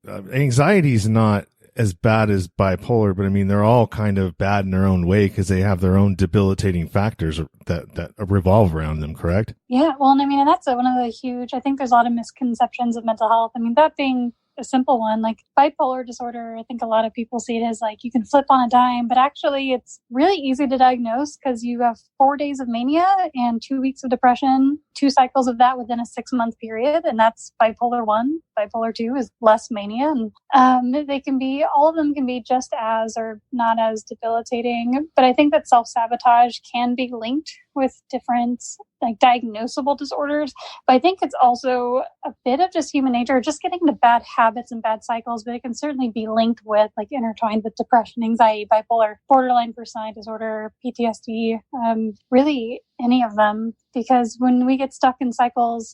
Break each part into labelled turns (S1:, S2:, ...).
S1: anxiety is not as bad as bipolar, but I mean, they're all kind of bad in their own way because they have their own debilitating factors that revolve around them, correct?
S2: Yeah, well, and I mean, and that's one of the huge, I think there's a lot of misconceptions of mental health. I mean, that being a simple one, like bipolar disorder, I think a lot of people see it as like you can flip on a dime, but actually it's really easy to diagnose because you have 4 days of mania and 2 weeks of depression, 2 cycles of that within a 6-month period. And that's bipolar 1. Bipolar 2 is less mania. And they can be, all of them can be just as or not as debilitating. But I think that self-sabotage can be linked with different like diagnosable disorders. But I think it's also a bit of just human nature, just getting into bad habits and bad cycles, but it can certainly be linked with like intertwined with depression, anxiety, bipolar, borderline personality disorder, PTSD, really any of them. Because when we get stuck in cycles,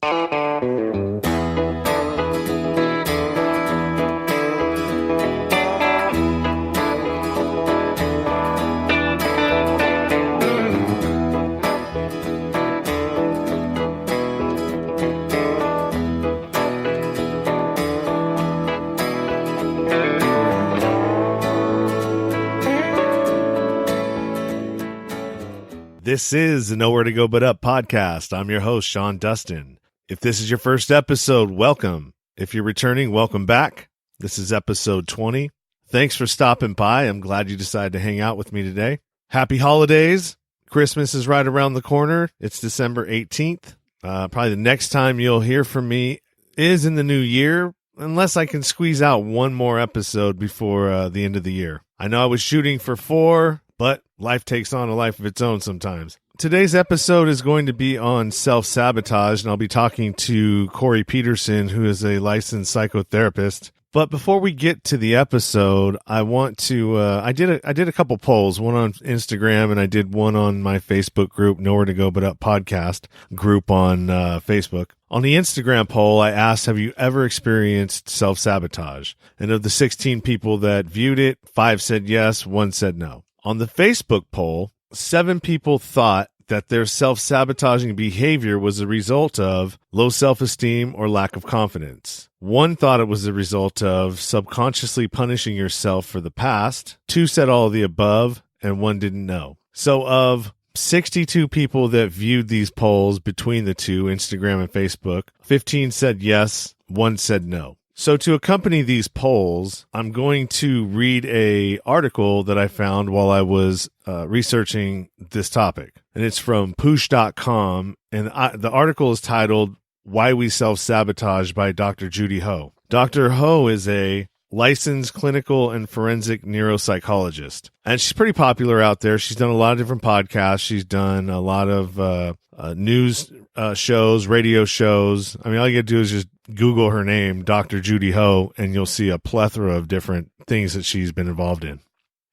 S1: This is the Nowhere to Go But Up podcast. I'm your host, Sean Dustin. If this is your first episode, welcome. If you're returning, welcome back. This is episode 20. Thanks for stopping by. I'm glad you decided to hang out with me today. Happy holidays. Christmas is right around the corner. It's December 18th. Probably the next time you'll hear from me is in the new year, unless I can squeeze out one more episode before the end of the year. I know I was shooting for 4, but life takes on a life of its own sometimes. Today's episode is going to be on self-sabotage, and I'll be talking to Corey Petersen, who is a licensed psychotherapist. But before we get to the episode, I want to, I did a couple polls, one on Instagram, and I did one on my Facebook group, Nowhere to Go But Up podcast group on Facebook. On the Instagram poll, I asked, have you ever experienced self-sabotage? And of the 16 people that viewed it, 5 said yes, 1 said no. On the Facebook poll, 7 people thought that their self-sabotaging behavior was a result of low self-esteem or lack of confidence. 1 thought it was a result of subconsciously punishing yourself for the past. 2 said all of the above, and 1 didn't know. So of 62 people that viewed these polls between the two, Instagram and Facebook, 15 said yes, 1 said no. So to accompany these polls, I'm going to read an article that I found while I was researching this topic. And it's from Poosh.com. And the article is titled, Why We Self-Sabotage by Dr. Judy Ho. Dr. Ho is a licensed clinical and forensic neuropsychologist. And she's pretty popular out there. She's done a lot of different podcasts. She's done a lot of news shows, radio shows. I mean, all you got to do is just Google her name, Dr. Judy Ho, and you'll see a plethora of different things that she's been involved in.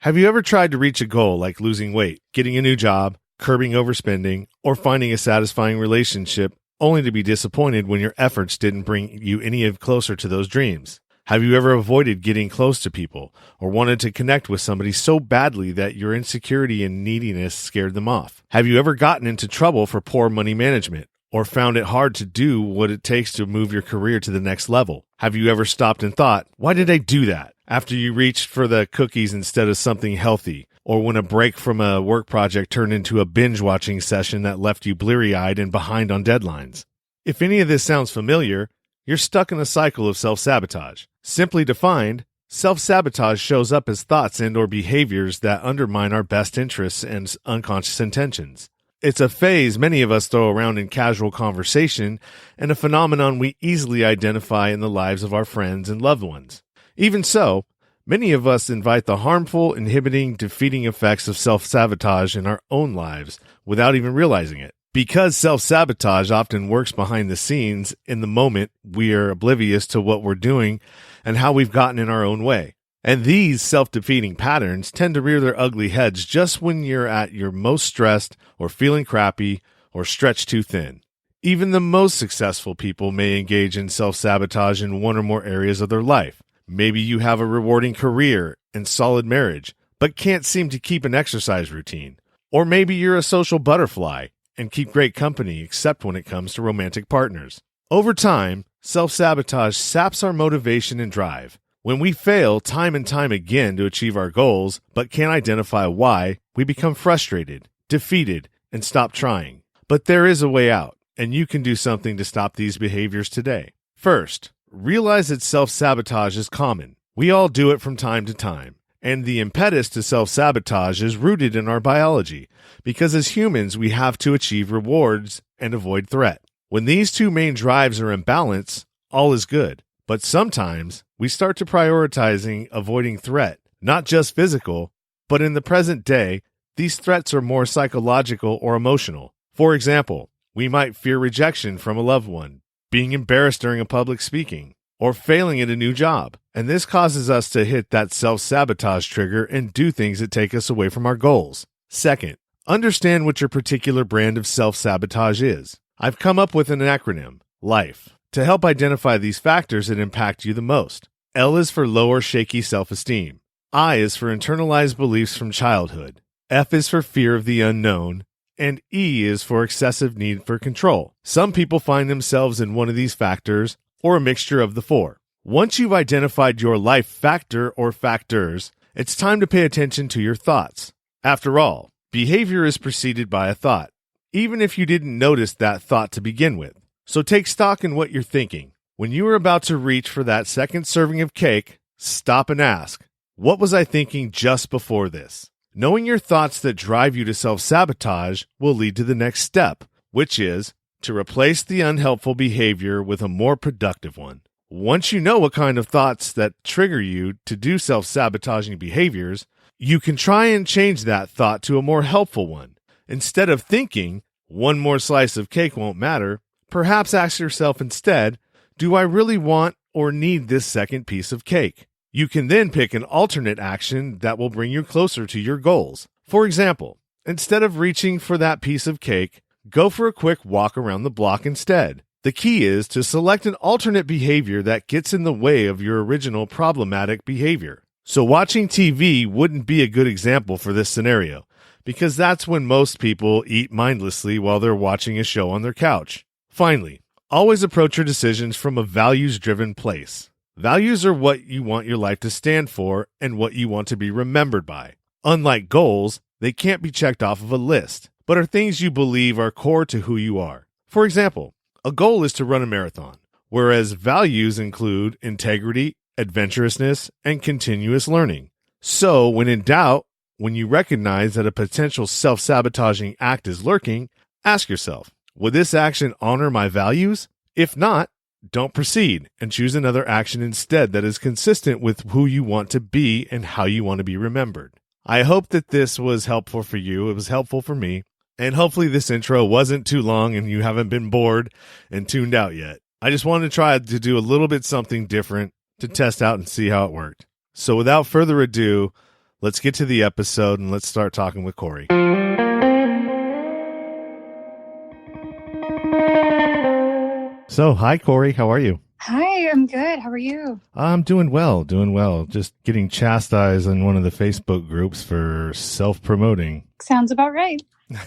S1: Have you ever tried to reach a goal like losing weight, getting a new job, curbing overspending, or finding a satisfying relationship only to be disappointed when your efforts didn't bring you any closer to those dreams? Have you ever avoided getting close to people or wanted to connect with somebody so badly that your insecurity and neediness scared them off? Have you ever gotten into trouble for poor money management or found it hard to do what it takes to move your career to the next level? Have you ever stopped and thought, why did I do that? After you reached for the cookies instead of something healthy, or when a break from a work project turned into a binge-watching session that left you bleary-eyed and behind on deadlines? If any of this sounds familiar, you're stuck in a cycle of self-sabotage. Simply defined, self-sabotage shows up as thoughts and or behaviors that undermine our best interests and unconscious intentions. It's a phase many of us throw around in casual conversation and a phenomenon we easily identify in the lives of our friends and loved ones. Even so, many of us invite the harmful, inhibiting, defeating effects of self-sabotage in our own lives without even realizing it. Because self-sabotage often works behind the scenes, in the moment, we are oblivious to what we're doing and how we've gotten in our own way. And these self-defeating patterns tend to rear their ugly heads just when you're at your most stressed or feeling crappy or stretched too thin. Even the most successful people may engage in self-sabotage in one or more areas of their life. Maybe you have a rewarding career and solid marriage, but can't seem to keep an exercise routine. Or maybe you're a social butterfly and keep great company except when it comes to romantic partners. Over time, self-sabotage saps our motivation and drive. When we fail time and time again to achieve our goals, but can't identify why, we become frustrated, defeated, and stop trying. But there is a way out, and you can do something to stop these behaviors today. First, realize that self-sabotage is common. We all do it from time to time. And the impetus to self-sabotage is rooted in our biology, because as humans, we have to achieve rewards and avoid threat. When these two main drives are in balance, all is good. But sometimes, we start to prioritizing avoiding threat, not just physical, but in the present day, these threats are more psychological or emotional. For example, we might fear rejection from a loved one, being embarrassed during a public speaking, or failing at a new job. And this causes us to hit that self-sabotage trigger and do things that take us away from our goals. Second, understand what your particular brand of self-sabotage is. I've come up with an acronym, LIFE, to help identify these factors that impact you the most. L is for low or shaky self-esteem. I is for internalized beliefs from childhood. F is for fear of the unknown. And E is for excessive need for control. Some people find themselves in one of these factors, or a mixture of the four. Once you've identified your life factor or factors, it's time to pay attention to your thoughts. After all, behavior is preceded by a thought, even if you didn't notice that thought to begin with. So take stock in what you're thinking. When you are about to reach for that second serving of cake, stop and ask, what was I thinking just before this? Knowing your thoughts that drive you to self-sabotage will lead to the next step, which is to replace the unhelpful behavior with a more productive one. Once you know what kind of thoughts that trigger you to do self-sabotaging behaviors, you can try and change that thought to a more helpful one. Instead of thinking, one more slice of cake won't matter, perhaps ask yourself instead, do I really want or need this second piece of cake? You can then pick an alternate action that will bring you closer to your goals. For example, instead of reaching for that piece of cake, go for a quick walk around the block instead. The key is to select an alternate behavior that gets in the way of your original problematic behavior. So watching TV wouldn't be a good example for this scenario, because that's when most people eat mindlessly while they're watching a show on their couch. Finally, always approach your decisions from a values-driven place. Values are what you want your life to stand for and what you want to be remembered by. Unlike goals, they can't be checked off of a list, but are things you believe are core to who you are. For example, a goal is to run a marathon, whereas values include integrity, adventurousness, and continuous learning. So, when in doubt, when you recognize that a potential self-sabotaging act is lurking, ask yourself, would this action honor my values? If not, don't proceed and choose another action instead that is consistent with who you want to be and how you want to be remembered. I hope that this was helpful for you. It was helpful for me. And hopefully this intro wasn't too long and you haven't been bored and tuned out yet. I just wanted to try to do a little bit something different to test out and see how it worked. So without further ado, let's get to the episode and let's start talking with Corey. So, hi, Corey. How are you?
S2: Hi, I'm good. How are you?
S1: I'm doing well. Just getting chastised in one of the Facebook groups for self-promoting.
S2: Sounds about right.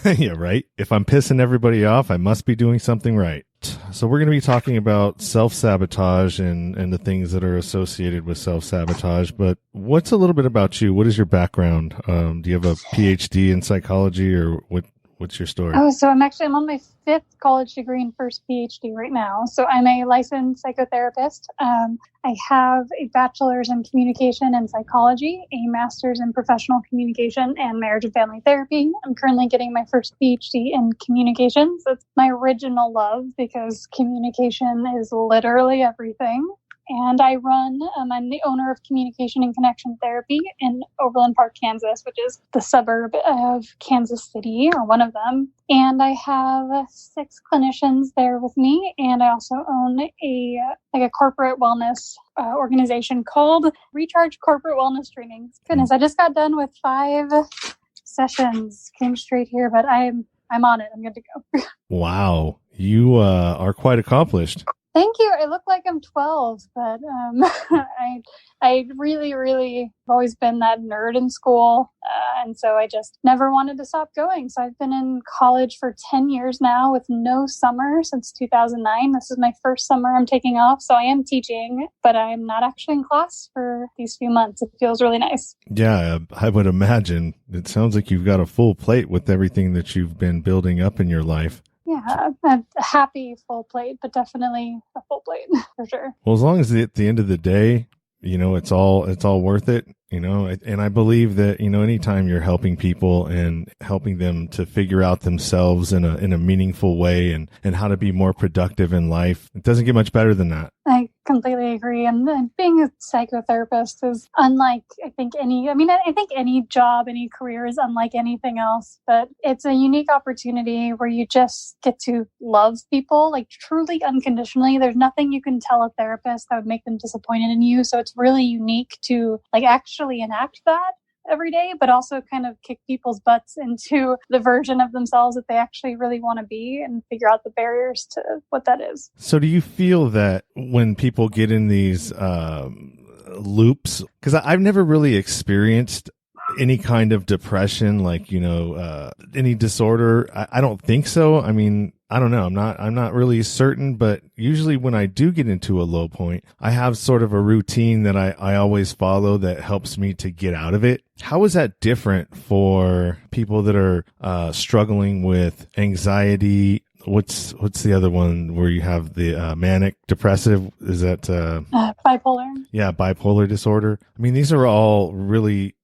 S1: Yeah, right. If I'm pissing everybody off, I must be doing something right. So we're going to be talking about self-sabotage and the things that are associated with self-sabotage. But what's a little bit about you? What is your background? Do you have a PhD in psychology, or what's your story?
S2: Oh, so I'm on my 5th college degree and first PhD right now. So I'm a licensed psychotherapist. I have a bachelor's in communication and psychology, a master's in professional communication and marriage and family therapy. I'm currently getting my first PhD in communications. It's my original love because communication is literally everything. And I'm the owner of Communication and Connection Therapy in Overland Park, Kansas, which is the suburb of Kansas City, or one of them. And I have 6 clinicians there with me. And I also own a corporate wellness organization called Recharge Corporate Wellness Training. Goodness, I just got done with 5 sessions. Came straight here, but I'm on it. I'm good to go.
S1: Wow. You are quite accomplished.
S2: Thank you. I look like I'm 12, but I really, really have always been that nerd in school. And so I just never wanted to stop going. So I've been in college for 10 years now with no summer since 2009. This is my first summer I'm taking off. So I am teaching, but I'm not actually in class for these few months. It feels really nice.
S1: Yeah, I would imagine. It sounds like you've got a full plate with everything that you've been building up in your life.
S2: Yeah, a happy full plate, but definitely a full plate for sure.
S1: Well, as long as at the end of the day, it's all worth it, and I believe that, anytime you're helping people and helping them to figure out themselves in a meaningful way and how to be more productive in life, it doesn't get much better than that.
S2: I completely agree. And being a psychotherapist is unlike, I think any job, any career is unlike anything else, but it's a unique opportunity where you just get to love people like truly unconditionally. There's nothing you can tell a therapist that would make them disappointed in you. So it's really unique to like actually enact that every day, but also kind of kick people's butts into the version of themselves that they actually really want to be and figure out the barriers to what that is.
S1: So do you feel that when people get in these loops, because I've never really experienced any kind of depression, like, any disorder. I don't think so. I mean, I don't know. I'm not really certain, but usually when I do get into a low point, I have sort of a routine that I always follow that helps me to get out of it. How is that different for people that are struggling with anxiety? What's the other one where you have the manic depressive? Is that
S2: bipolar?
S1: Yeah, bipolar disorder. I mean, these are all really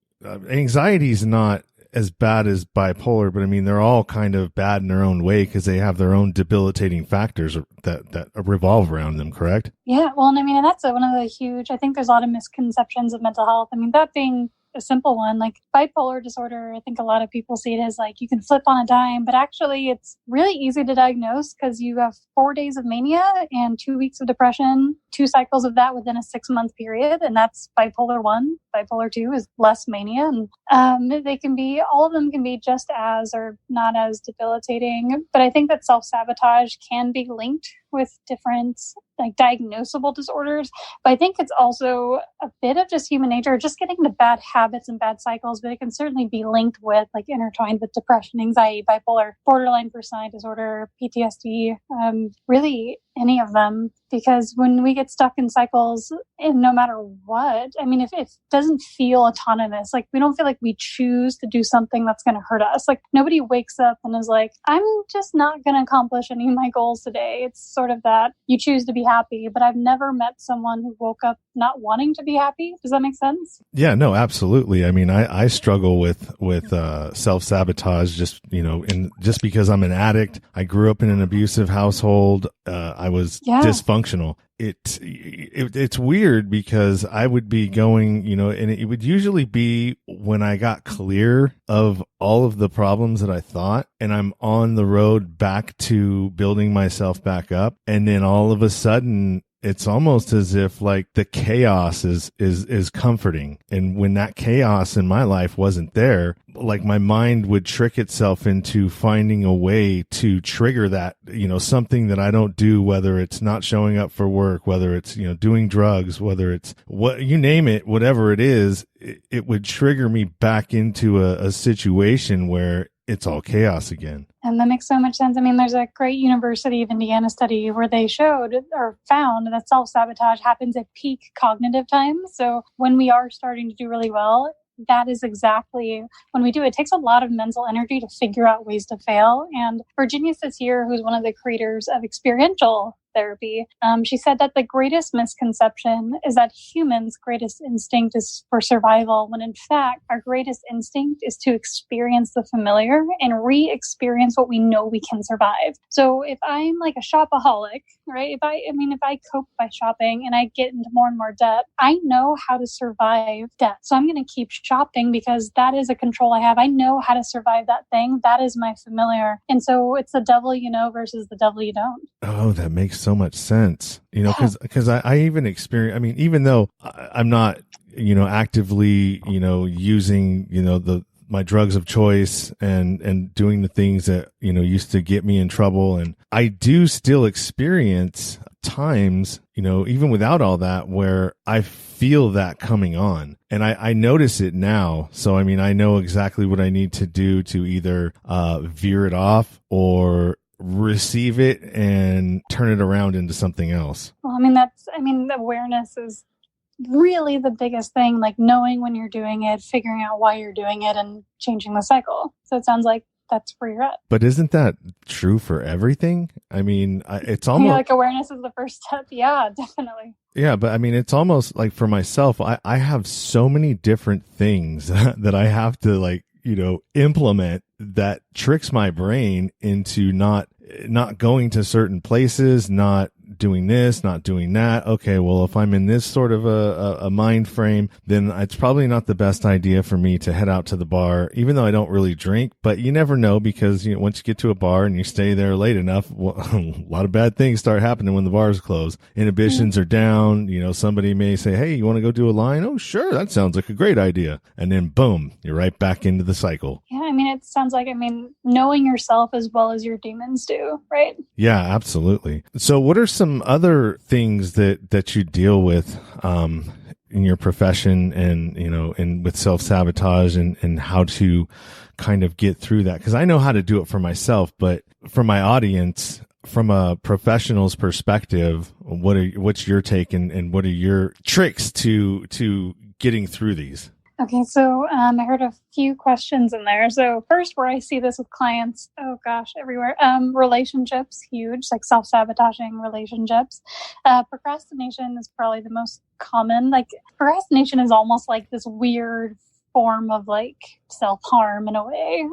S1: anxiety is not as bad as bipolar, but I mean, they're all kind of bad in their own way because they have their own debilitating factors that revolve around them, correct?
S2: Yeah, well, and I mean, and that's one of the huge, I think there's a lot of misconceptions of mental health. I mean, that being a simple one, like bipolar disorder, I think a lot of people see it as like you can flip on a dime, but actually it's really easy to diagnose because you have 4 days of mania and 2 weeks of depression, 2 cycles of that within a 6-month period. And that's bipolar 1. Bipolar 2 is less mania. And they can be, all of them can be just as or not as debilitating. But I think that self-sabotage can be linked with different like diagnosable disorders. But I think it's also a bit of just human nature, just getting into bad habits and bad cycles, but it can certainly be linked with like intertwined with depression, anxiety, bipolar, borderline personality disorder, PTSD, really any of them. Because when we get stuck in cycles, and no matter what, I mean, if it doesn't feel autonomous, like we don't feel like we choose to do something that's going to hurt us. Like nobody wakes up and is like, I'm just not going to accomplish any of my goals today. It's sort of that you choose to be happy, but I've never met someone who woke up not wanting to be happy. Does that make sense?
S1: Yeah, no, absolutely. I mean, I struggle with self-sabotage just, just because I'm an addict. I grew up in an abusive household. I was dysfunctional. It's weird because I would be going, and it would usually be when I got clear of all of the problems that I thought, and I'm on the road back to building myself back up. And then all of a sudden, it's almost as if like the chaos is comforting. And when that chaos in my life wasn't there, like my mind would trick itself into finding a way to trigger that, something that I don't do, whether it's not showing up for work, whether it's, doing drugs, whether it's what you name it, whatever it is, it would trigger me back into a situation where it's all chaos again.
S2: And that makes so much sense. I mean, there's a great University of Indiana study where they showed or found that self-sabotage happens at peak cognitive time. So when we are starting to do really well, that is exactly when we do. It takes a lot of mental energy to figure out ways to fail. And Virginia Satir, who's one of the creators of experiential therapy, she said that the greatest misconception is that humans' greatest instinct is for survival, when in fact our greatest instinct is to experience the familiar and re-experience what we know we can survive. So if I'm like a shopaholic, right? If I cope by shopping and I get into more and more debt, I know how to survive debt. So I'm going to keep shopping because that is a control I have. I know how to survive that thing. That is my familiar. And so it's the devil you know versus the devil you don't.
S1: Oh, that makes so much sense. Because I even experience, I mean, even though I'm not, actively, using, my drugs of choice and doing the things that, used to get me in trouble. And I do still experience times, even without all that, where I feel that coming on, and I notice it now. So, I mean, I know exactly what I need to do to either veer it off or receive it and turn it around into something else.
S2: Well, the awareness is really the biggest thing, like knowing when you're doing it, figuring out why you're doing it, and changing the cycle. So it sounds like that's where you're at.
S1: But isn't that true for everything? I mean, it's almost
S2: like awareness is the first step. Yeah, definitely.
S1: Yeah, but I mean, it's almost like for myself, I have so many different things that I have to implement that tricks my brain into not going to certain places, not doing this, not doing that. Okay, well, if I'm in this sort of a mind frame, then it's probably not the best idea for me to head out to the bar, even though I don't really drink. But you never know, because once you get to a bar and you stay there late enough, a lot of bad things start happening when the bars close. Inhibitions are down. Somebody may say, hey, you want to go do a line? Oh, sure, that sounds like a great idea. And then boom, you're right back into the cycle.
S2: Yeah, it sounds like, knowing yourself as well as your demons do, right?
S1: Yeah, absolutely. So what are some other things that you deal with in your profession and with self-sabotage and how to kind of get through that? Because I know how to do it for myself, but for my audience, from a professional's perspective, what's your take and what are your tricks to getting through these?
S2: Okay, so I heard a few questions in there. So first, where I see this with clients, everywhere. Relationships, huge, like self-sabotaging relationships. Procrastination is probably the most common. Like procrastination is almost like this weird form of like self-harm in a way.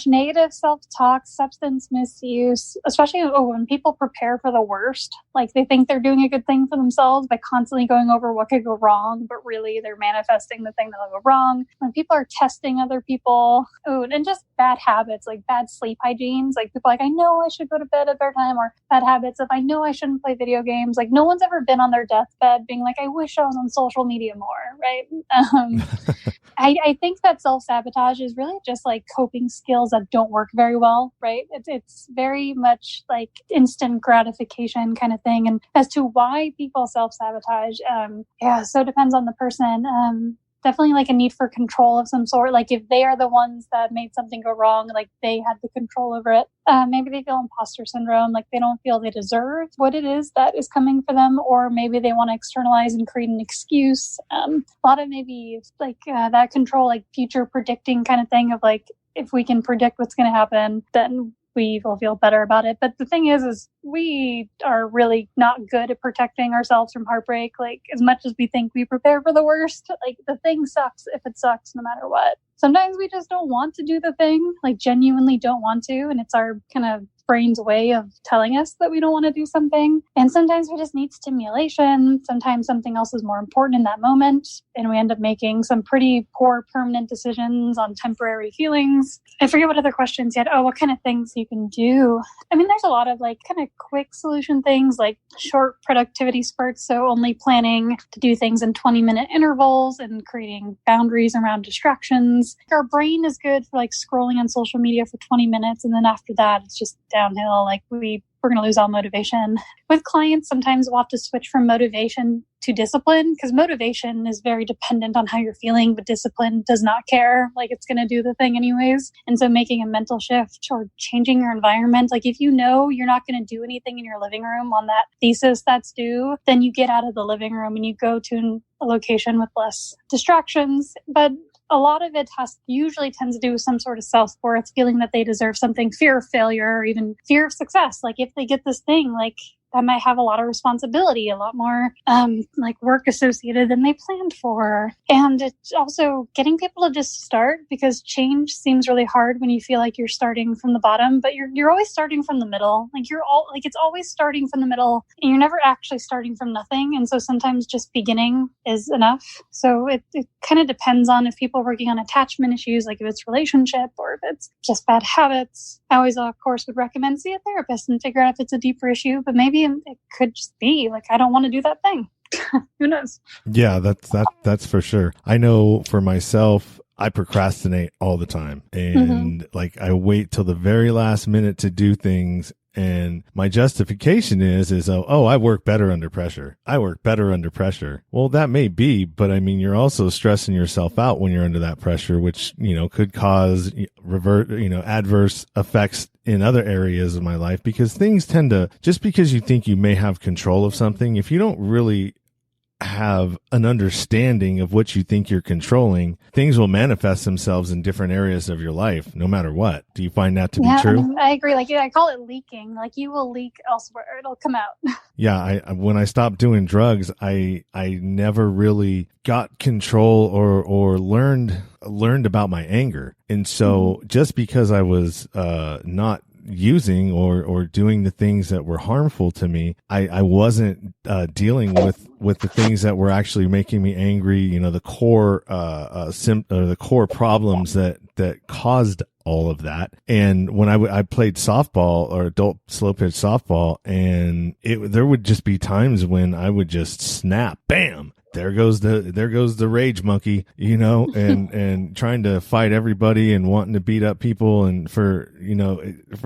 S2: Negative self-talk, substance misuse, especially when people prepare for the worst. Like they think they're doing a good thing for themselves by constantly going over what could go wrong, but really they're manifesting the thing that'll go wrong. When people are testing other people, and just bad habits, like bad sleep hygienes. Like people are like, I know I should go to bed at bedtime, or bad habits of I know I shouldn't play video games. Like no one's ever been on their deathbed being like, I wish I was on social media more, right? I think that self-sabotage is really just like coping skills that don't work very well, right? It's very much like instant gratification kind of thing. And as to why people self-sabotage, so it depends on the person. Definitely like a need for control of some sort. Like if they are the ones that made something go wrong, like they had the control over it. Maybe they feel imposter syndrome, like they don't feel they deserve what it is that is coming for them, or maybe they want to externalize and create an excuse. A lot of maybe like that control, like future predicting kind of thing of like, if we can predict what's going to happen, then we will feel better about it. But the thing is we are really not good at protecting ourselves from heartbreak. Like as much as we think we prepare for the worst, like the thing sucks if it sucks no matter what. Sometimes we just don't want to do the thing, like genuinely don't want to. And it's our kind of brain's way of telling us that we don't want to do something. And sometimes we just need stimulation. Sometimes something else is more important in that moment. And we end up making some pretty poor permanent decisions on temporary feelings. I forget what other questions you had. What kind of things you can do? There's a lot of like kind of quick solution things like short productivity spurts. So only planning to do things in 20-minute intervals and creating boundaries around distractions. Our brain is good for like scrolling on social media for 20 minutes. And then after that, it's just downhill. Like we're going to lose all motivation. With clients, sometimes we'll have to switch from motivation to discipline, because motivation is very dependent on how you're feeling, but discipline does not care. Like it's going to do the thing anyways. And so making a mental shift or changing your environment, like if you know you're not going to do anything in your living room on that thesis that's due, then you get out of the living room and you go to a location with less distractions. But a lot of it usually tends to do with some sort of self-worth, feeling that they deserve something, fear of failure, or even fear of success. Like if they get this thing, like that might have a lot of responsibility, a lot more like work associated than they planned for. And it's also getting people to just start, because change seems really hard when you feel like you're starting from the bottom, but you're always starting from the middle. Like it's always starting from the middle, and you're never actually starting from nothing. And so sometimes just beginning is enough. So it kind of depends on if people are working on attachment issues, like if it's relationship or if it's just bad habits. I always, of course, would recommend see a therapist and figure out if it's a deeper issue, but maybe it could just be like, I don't want to do that thing. Who knows?
S1: Yeah, that's for sure. I know for myself, I procrastinate all the time, and like I wait till the very last minute to do things. And my justification is, oh, I work better under pressure. I work better under pressure. Well, that may be, but I mean, you're also stressing yourself out when you're under that pressure, which, could cause adverse effects in other areas of my life, because things tend to, just because you think you may have control of something, if you don't really have an understanding of what you think you're controlling, things will manifest themselves in different areas of your life, no matter what. Do you find that to be true?
S2: I mean, I agree. Like, I call it leaking. Like, you will leak elsewhere. It'll come out.
S1: Yeah. When I stopped doing drugs, I never really got control or learned about my anger. And so just because I was, not using or doing the things that were harmful to me, I wasn't dealing with the things that were actually making me angry, the core the core problems that caused all of that. And when I played softball, or adult slow pitch softball, and there would just be times when I would just snap, bam, there goes the rage monkey, and trying to fight everybody and wanting to beat up people, and for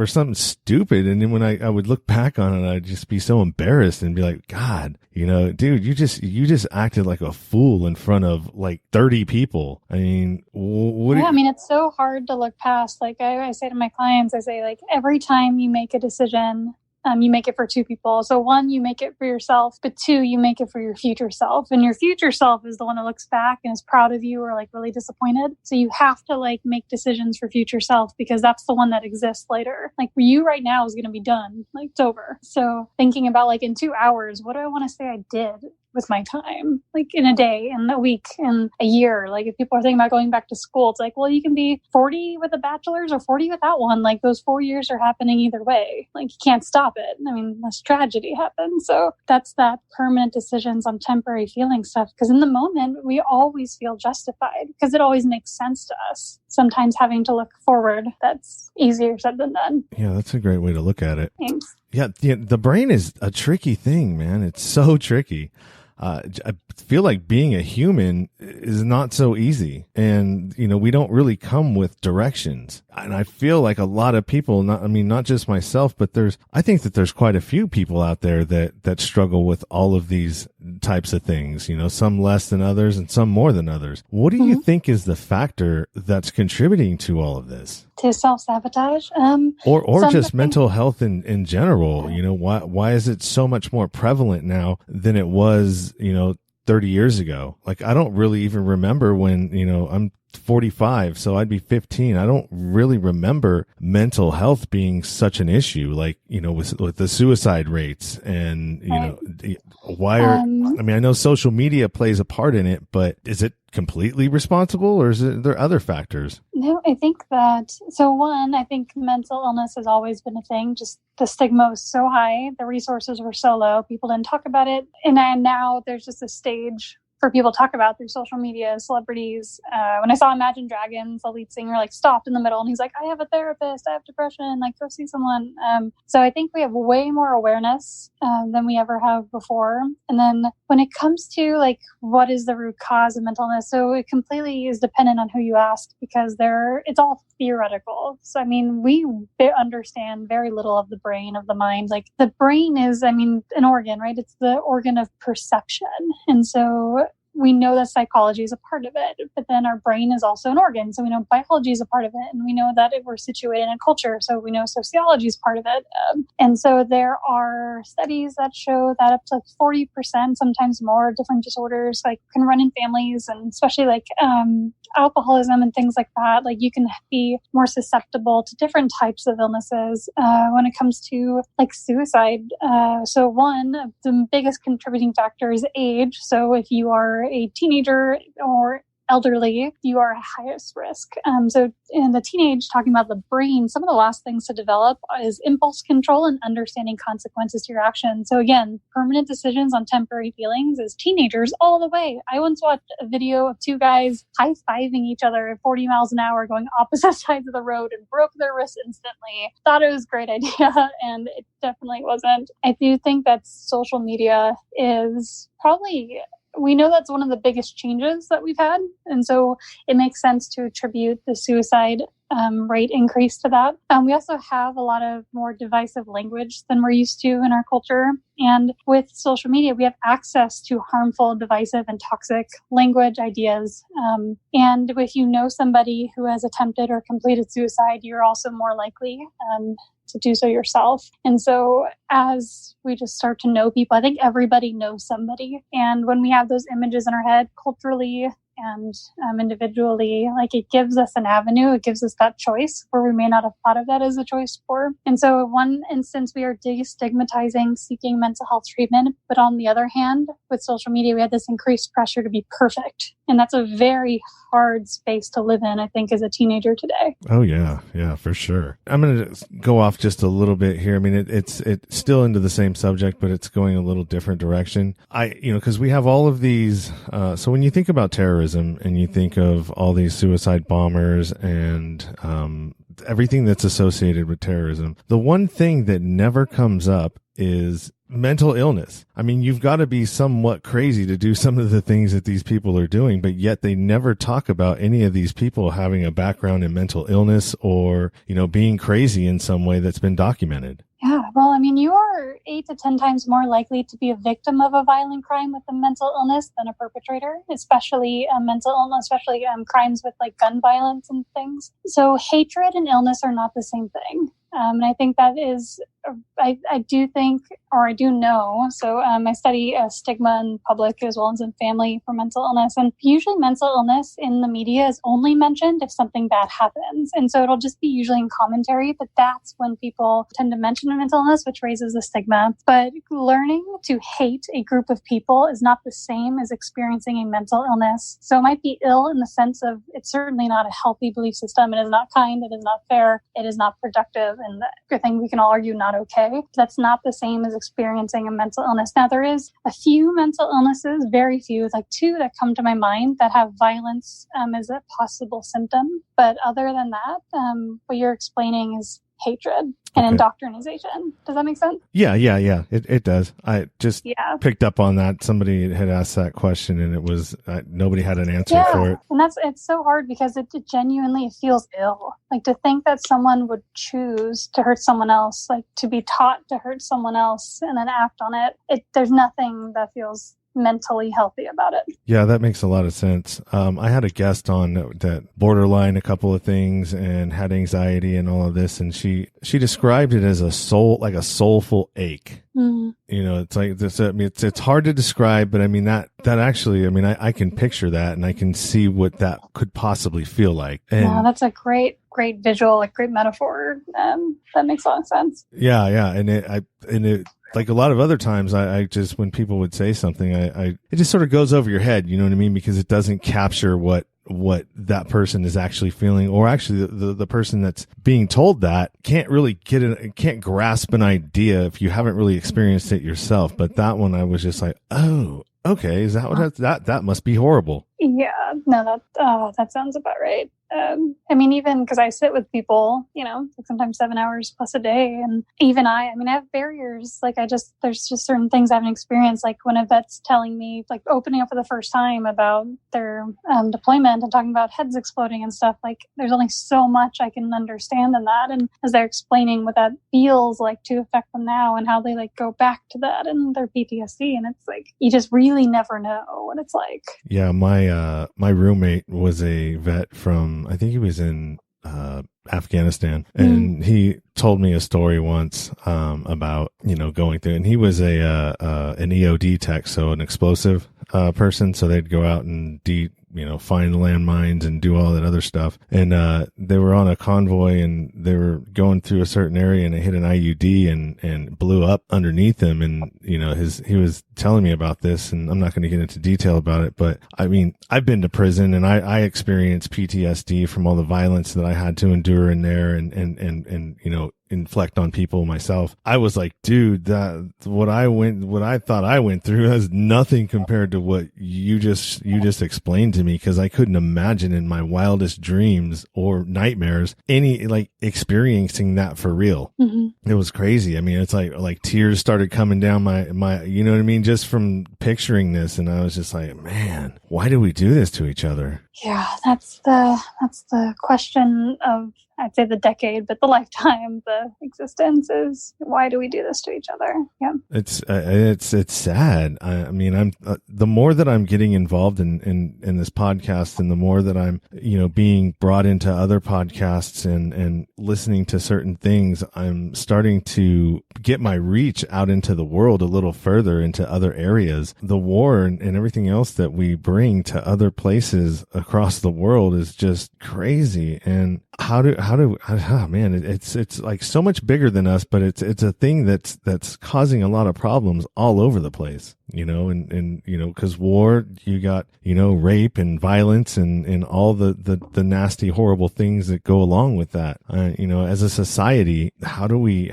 S1: something stupid. And then when I would look back on it, I'd just be so embarrassed and be like, God, dude, you just acted like a fool in front of like 30 people. I mean, I
S2: mean, it's so hard to look past. Like I say to my clients, I say, like, every time you make a decision, you make it for two people. So one, you make it for yourself, but two, you make it for your future self. And your future self is the one that looks back and is proud of you or like really disappointed. So you have to like make decisions for future self, because that's the one that exists later. Like, for you right now is going to be done. Like, it's over. So thinking about, like, in 2 hours, what do I want to say I did with my time, like in a day, in a week, in a year? Like, if people are thinking about going back to school, it's like, well, you can be 40 with a bachelor's or 40 without one. Like, those 4 years are happening either way. Like, you can't stop it. I mean, this tragedy happens. So that's that permanent decisions on temporary feeling stuff. Because in the moment, we always feel justified because it always makes sense to us. Sometimes having to look forward, that's easier said than done.
S1: Yeah, that's a great way to look at it.
S2: Thanks.
S1: Yeah, the brain is a tricky thing, man. It's so tricky. I feel like being a human is not so easy, and we don't really come with directions. And I feel like a lot of people, not just myself, but I think that there's quite a few people out there that struggle with all of these types of things. Some less than others and some more than others. What do you think is the factor that's contributing to all of this?
S2: To self-sabotage,
S1: or just mental health in general. Why is it so much more prevalent now than it was 30 years ago? Like, I don't really even remember when I'm 45, so I'd be 15. I don't really remember mental health being such an issue, like with the suicide rates, and why are I know social media plays a part in it, but is it completely responsible, or is there other factors?
S2: No, I think that, so one, I think mental illness has always been a thing. Just the stigma was so high, the resources were so low, people didn't talk about it. And now there's just a stage for people to talk about through social media, celebrities. When I saw Imagine Dragons, the lead singer stopped in the middle and he's like, I have a therapist, I have depression, go see someone. So I think we have way more awareness than we ever have before. And then when it comes to what is the root cause of mental illness, so it completely is dependent on who you ask, because it's all theoretical. So, we understand very little of the brain, of the mind. Like, the brain is, an organ, right? It's the organ of perception. And so we know that psychology is a part of it, but then our brain is also an organ. So we know biology is a part of it. And we know that we're situated in a culture. So we know sociology is part of it. And so there are studies that show that up to 40%, sometimes more, different disorders can run in families, and especially alcoholism and things like that. You can be more susceptible to different types of illnesses when it comes to suicide. So one of the biggest contributing factor is age. So if you are a teenager or elderly, you are at highest risk. So in the teenage, talking about the brain, some of the last things to develop is impulse control and understanding consequences to your actions. So again, permanent decisions on temporary feelings is teenagers all the way. I once watched a video of two guys high-fiving each other at 40 miles an hour going opposite sides of the road and broke their wrists instantly. Thought it was a great idea, and it definitely wasn't. I do think that social media is probably, we know that's one of the biggest changes that we've had. And so it makes sense to attribute the suicide rate increase to that. We also have a lot of more divisive language than we're used to in our culture. And with social media, we have access to harmful, divisive, and toxic language, ideas. And if you know somebody who has attempted or completed suicide, you're also more likely to do so yourself. And so as we just start to know people, I think everybody knows somebody. And when we have those images in our head culturally and individually, like it gives us an avenue, it gives us that choice where we may not have thought of that as a choice before. And so in one instance, we are destigmatizing seeking mental health treatment. But on the other hand, with social media, we had this increased pressure to be perfect. And that's a very hard space to live in, I think, as a teenager today.
S1: Oh, yeah. Yeah, for sure. I'm going to go off just a little bit here. I mean, it's still into the same subject, but it's going a little different direction. Because we have all of these. So when you think about terrorism and you think of all these suicide bombers and everything that's associated with terrorism, the one thing that never comes up is mental illness. I mean, you've got to be somewhat crazy to do some of the things that these people are doing, but yet they never talk about any of these people having a background in mental illness or, being crazy in some way that's been documented.
S2: Yeah, well, I mean, you are 8 to 10 times more likely to be a victim of a violent crime with a mental illness than a perpetrator, especially mental illness, especially crimes with like gun violence and things. So hatred and illness are not the same thing. And I think that is, I do think, or I do know, so I study stigma in public as well as in family for mental illness. And usually mental illness in the media is only mentioned if something bad happens. And so it'll just be usually in commentary, but that's when people tend to mention a mental illness, which raises the stigma. But learning to hate a group of people is not the same as experiencing a mental illness. So it might be ill in the sense of it's certainly not a healthy belief system. It is not kind. It is not fair. It is not productive. And I think we can all argue not okay. That's not the same as experiencing a mental illness. Now, there is a few mental illnesses, very few, like 2 that come to my mind that have violence as a possible symptom. But other than that, what you're explaining is hatred and indoctrination. Does that make sense?
S1: Yeah. It does. I just picked up on that. Somebody had asked that question and it was, nobody had an answer for it.
S2: And it's so hard because it genuinely feels ill. Like to think that someone would choose to hurt someone else, like to be taught to hurt someone else and then act on it. There's nothing that feels mentally healthy about it.
S1: Yeah, that makes a lot of sense. I had a guest on that borderline a couple of things and had anxiety and all of this, and she described it as a soulful ache. Mm. It's like this. I mean, it's hard to describe, but I mean that actually, I mean, I can picture that and I can see what that could possibly feel like. And
S2: that's a great visual, like great metaphor. That makes a lot of sense.
S1: Yeah, and it. Like a lot of other times, I just, when people would say something, it just sort of goes over your head, you know what I mean? Because it doesn't capture what that person is actually feeling, or actually the person that's being told that can't really can't grasp an idea if you haven't really experienced it yourself. But that one, I was just like, oh, okay, is that what that must be horrible.
S2: Yeah, no, that sounds about right. I mean, even because I sit with people, like sometimes 7 hours plus a day. And even I have barriers. Like there's just certain things I haven't experienced. Like when a vet's telling me, like opening up for the first time about their deployment and talking about heads exploding and stuff, like there's only so much I can understand in that. And as they're explaining what that feels like to affect them now and how they like go back to that and their PTSD. And it's like, you just really never know what it's like.
S1: Yeah. My roommate was a vet from, I think he was in Afghanistan, and he told me a story once about going through, and he was an EOD tech, so an explosive person. So they'd go out and find landmines and do all that other stuff. And they were on a convoy and they were going through a certain area and it hit an IUD and blew up underneath him. And, he was telling me about this, and I'm not going to get into detail about it, but I mean, I've been to prison and I experienced PTSD from all the violence that I had to endure in there and inflict on people myself. I was like, dude, what I thought I went through has nothing compared to what you just explained to me because I couldn't imagine in my wildest dreams or nightmares any like experiencing that for real. It was crazy. I mean, it's like tears started coming down my, you know what I mean? Just from picturing this. And I was just like, man, why do we do this to each other?
S2: Yeah, that's the question of, I'd say the decade, but the lifetime, the existence is, why do we do this to each other? Yeah.
S1: It's sad. I mean, I'm the more that I'm getting involved in this podcast, and the more that I'm, you know, being brought into other podcasts and listening to certain things, I'm starting to get my reach out into the world a little further, into other areas. The war and everything else that we bring to other places across the world is just crazy. And man, it's like so much bigger than us, but it's a thing that's causing a lot of problems all over the place, you know, and you know, cause war, you got, you know, rape and violence and all the nasty, horrible things that go along with that. You know, as a society, how do we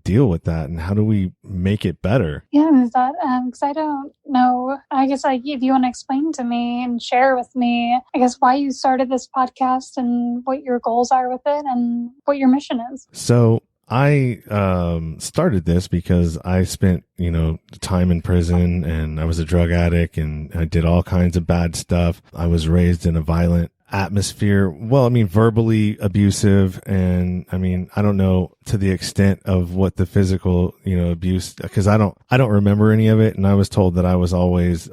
S1: deal with that, and how do we make it better?
S2: Yeah, is that, cause I don't know, I guess if you want to explain to me and share with me, I guess why you started this podcast and what your goals are with it and what your mission is.
S1: So I started this because I spent, you know, time in prison, and I was a drug addict, and I did all kinds of bad stuff. I was raised in a violent atmosphere. Well, I mean, verbally abusive. And I mean, I don't know to the extent of what the physical, you know, abuse, because I don't remember any of it. And I was told that I was always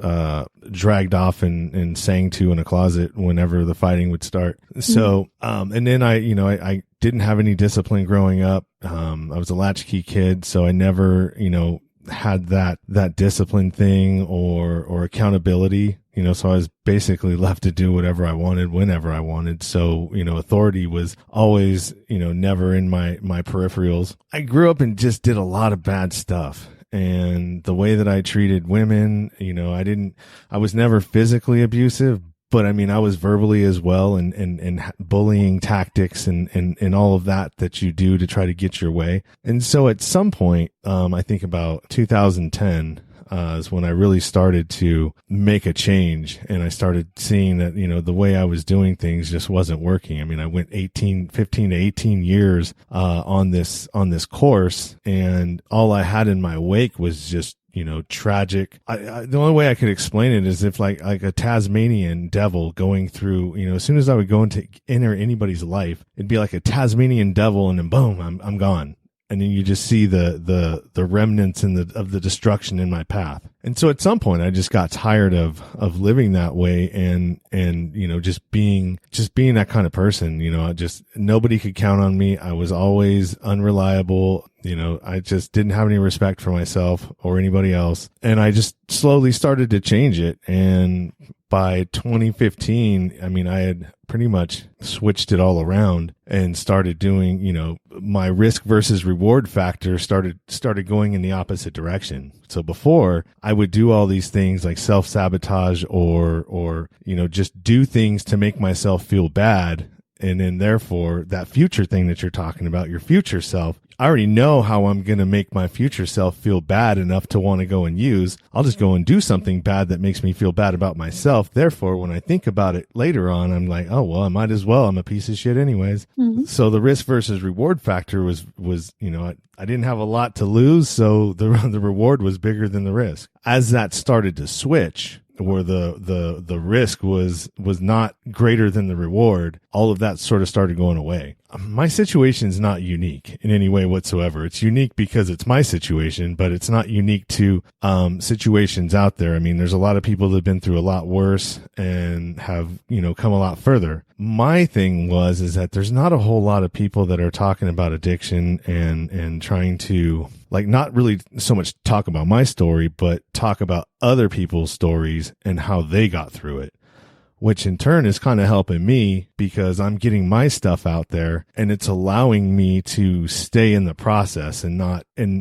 S1: dragged off and sang to in a closet whenever the fighting would start. So, and then I didn't have any discipline growing up. I was a latchkey kid, so I never, you know, had that discipline thing or accountability, you know, so I was basically left to do whatever I wanted, whenever I wanted. So, you know, authority was always, you know, never in my peripherals. I grew up and just did a lot of bad stuff. And the way that I treated women, you know, I was never physically abusive, but I mean, I was verbally as well, and bullying tactics and all of that you do to try to get your way. And so at some point, I think about 2010, is when I really started to make a change, and I started seeing that, you know, the way I was doing things just wasn't working. I mean, I went 15 to 18 years, on this course, and all I had in my wake was just, you know, tragic. The only way I could explain it is if like a Tasmanian devil going through, you know, as soon as I would go enter anybody's life, it'd be like a Tasmanian devil, and then boom, I'm gone. And then you just see the remnants of the destruction in my path. And so at some point I just got tired of living that way, and, you know, just being that kind of person. You know, nobody could count on me. I was always unreliable. You know, I just didn't have any respect for myself or anybody else. And I just slowly started to change it. And by 2015, I mean, I had pretty much switched it all around and started doing, you know, my risk versus reward factor started going in the opposite direction. So before, I would do all these things like self-sabotage or, you know, just do things to make myself feel bad. And then therefore that future thing that you're talking about, your future self, I already know how I'm going to make my future self feel bad enough to want to go and use. I'll just go and do something bad that makes me feel bad about myself. Therefore, when I think about it later on, I'm like, oh, well, I might as well. I'm a piece of shit anyways. Mm-hmm. So the risk versus reward factor was, you know, I didn't have a lot to lose. So the reward was bigger than the risk. As that started to switch, where the risk was not greater than the reward, all of that sort of started going away. My situation is not unique in any way whatsoever. It's unique because it's my situation, but it's not unique to situations out there. I mean, there's a lot of people that have been through a lot worse and have, you know, come a lot further. My thing is that there's not a whole lot of people that are talking about addiction and trying to, like, not really so much talk about my story, but talk about other people's stories and how they got through it, which in turn is kind of helping me because I'm getting my stuff out there, and it's allowing me to stay in the process and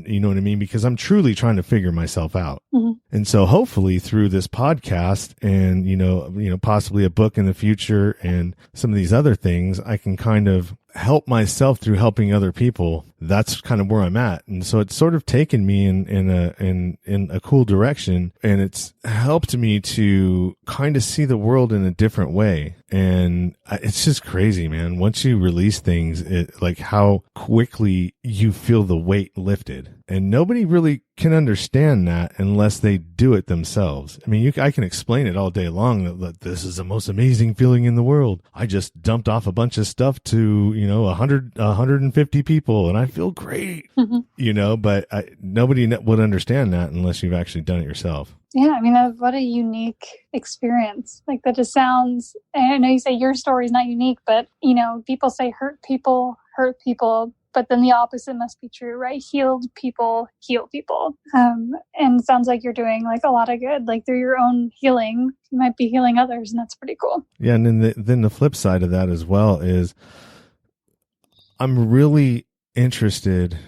S1: you know what I mean? Because I'm truly trying to figure myself out. Mm-hmm. And so hopefully through this podcast and, you know, possibly a book in the future and some of these other things, I can kind of help myself through helping other people, that's kind of where I'm at. And so it's sort of taken me in a cool direction, and it's helped me to kind of see the world in a different way. And it's just crazy, man. Once you release things, like how quickly you feel the weight lifted. And nobody really can understand that unless they do it themselves. I mean, I can explain it all day long that this is the most amazing feeling in the world. I just dumped off a bunch of stuff to, 150 people and I feel great, but nobody would understand that unless you've actually done it yourself.
S2: Yeah, I mean, what a unique experience. Like, that just sounds, I know you say your story is not unique, but, people say hurt people, but then the opposite must be true, right? Healed people heal people. And it sounds like you're doing like a lot of good, like through your own healing, you might be healing others, and that's pretty cool.
S1: Yeah, and then the flip side of that as well is I'm really interested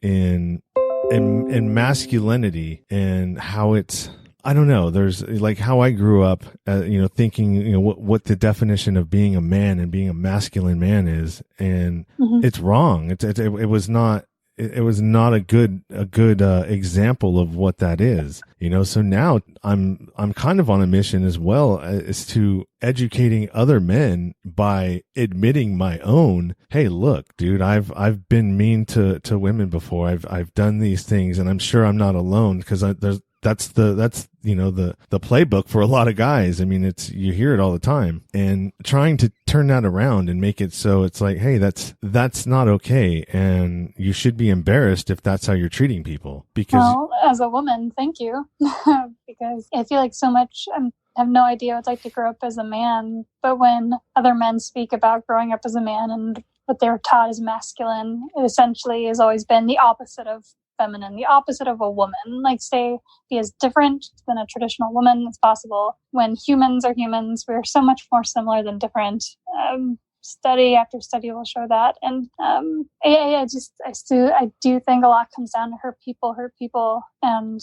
S1: in masculinity and how it's, I don't know, there's like how I grew up, thinking, what the definition of being a man and being a masculine man is. And it's wrong. It was not a good example of what that is, so now I'm kind of on a mission as well as to educating other men by admitting my own, hey, look, dude, I've been mean to women before. I've done these things, and I'm sure I'm not alone, because that's the playbook for a lot of guys. I mean, you hear it all the time, and trying to turn that around and make it so it's like, hey, that's not okay. And you should be embarrassed if that's how you're treating people. Because
S2: as a woman, thank you. Because I feel like so much, I have no idea what it's like to grow up as a man. But when other men speak about growing up as a man and what they were taught as masculine, it essentially has always been the opposite of feminine, the opposite of a woman. Like, be as different than a traditional woman as possible. When humans are humans, we're so much more similar than different. Study after study will show that. And I do think a lot comes down to hurt people. And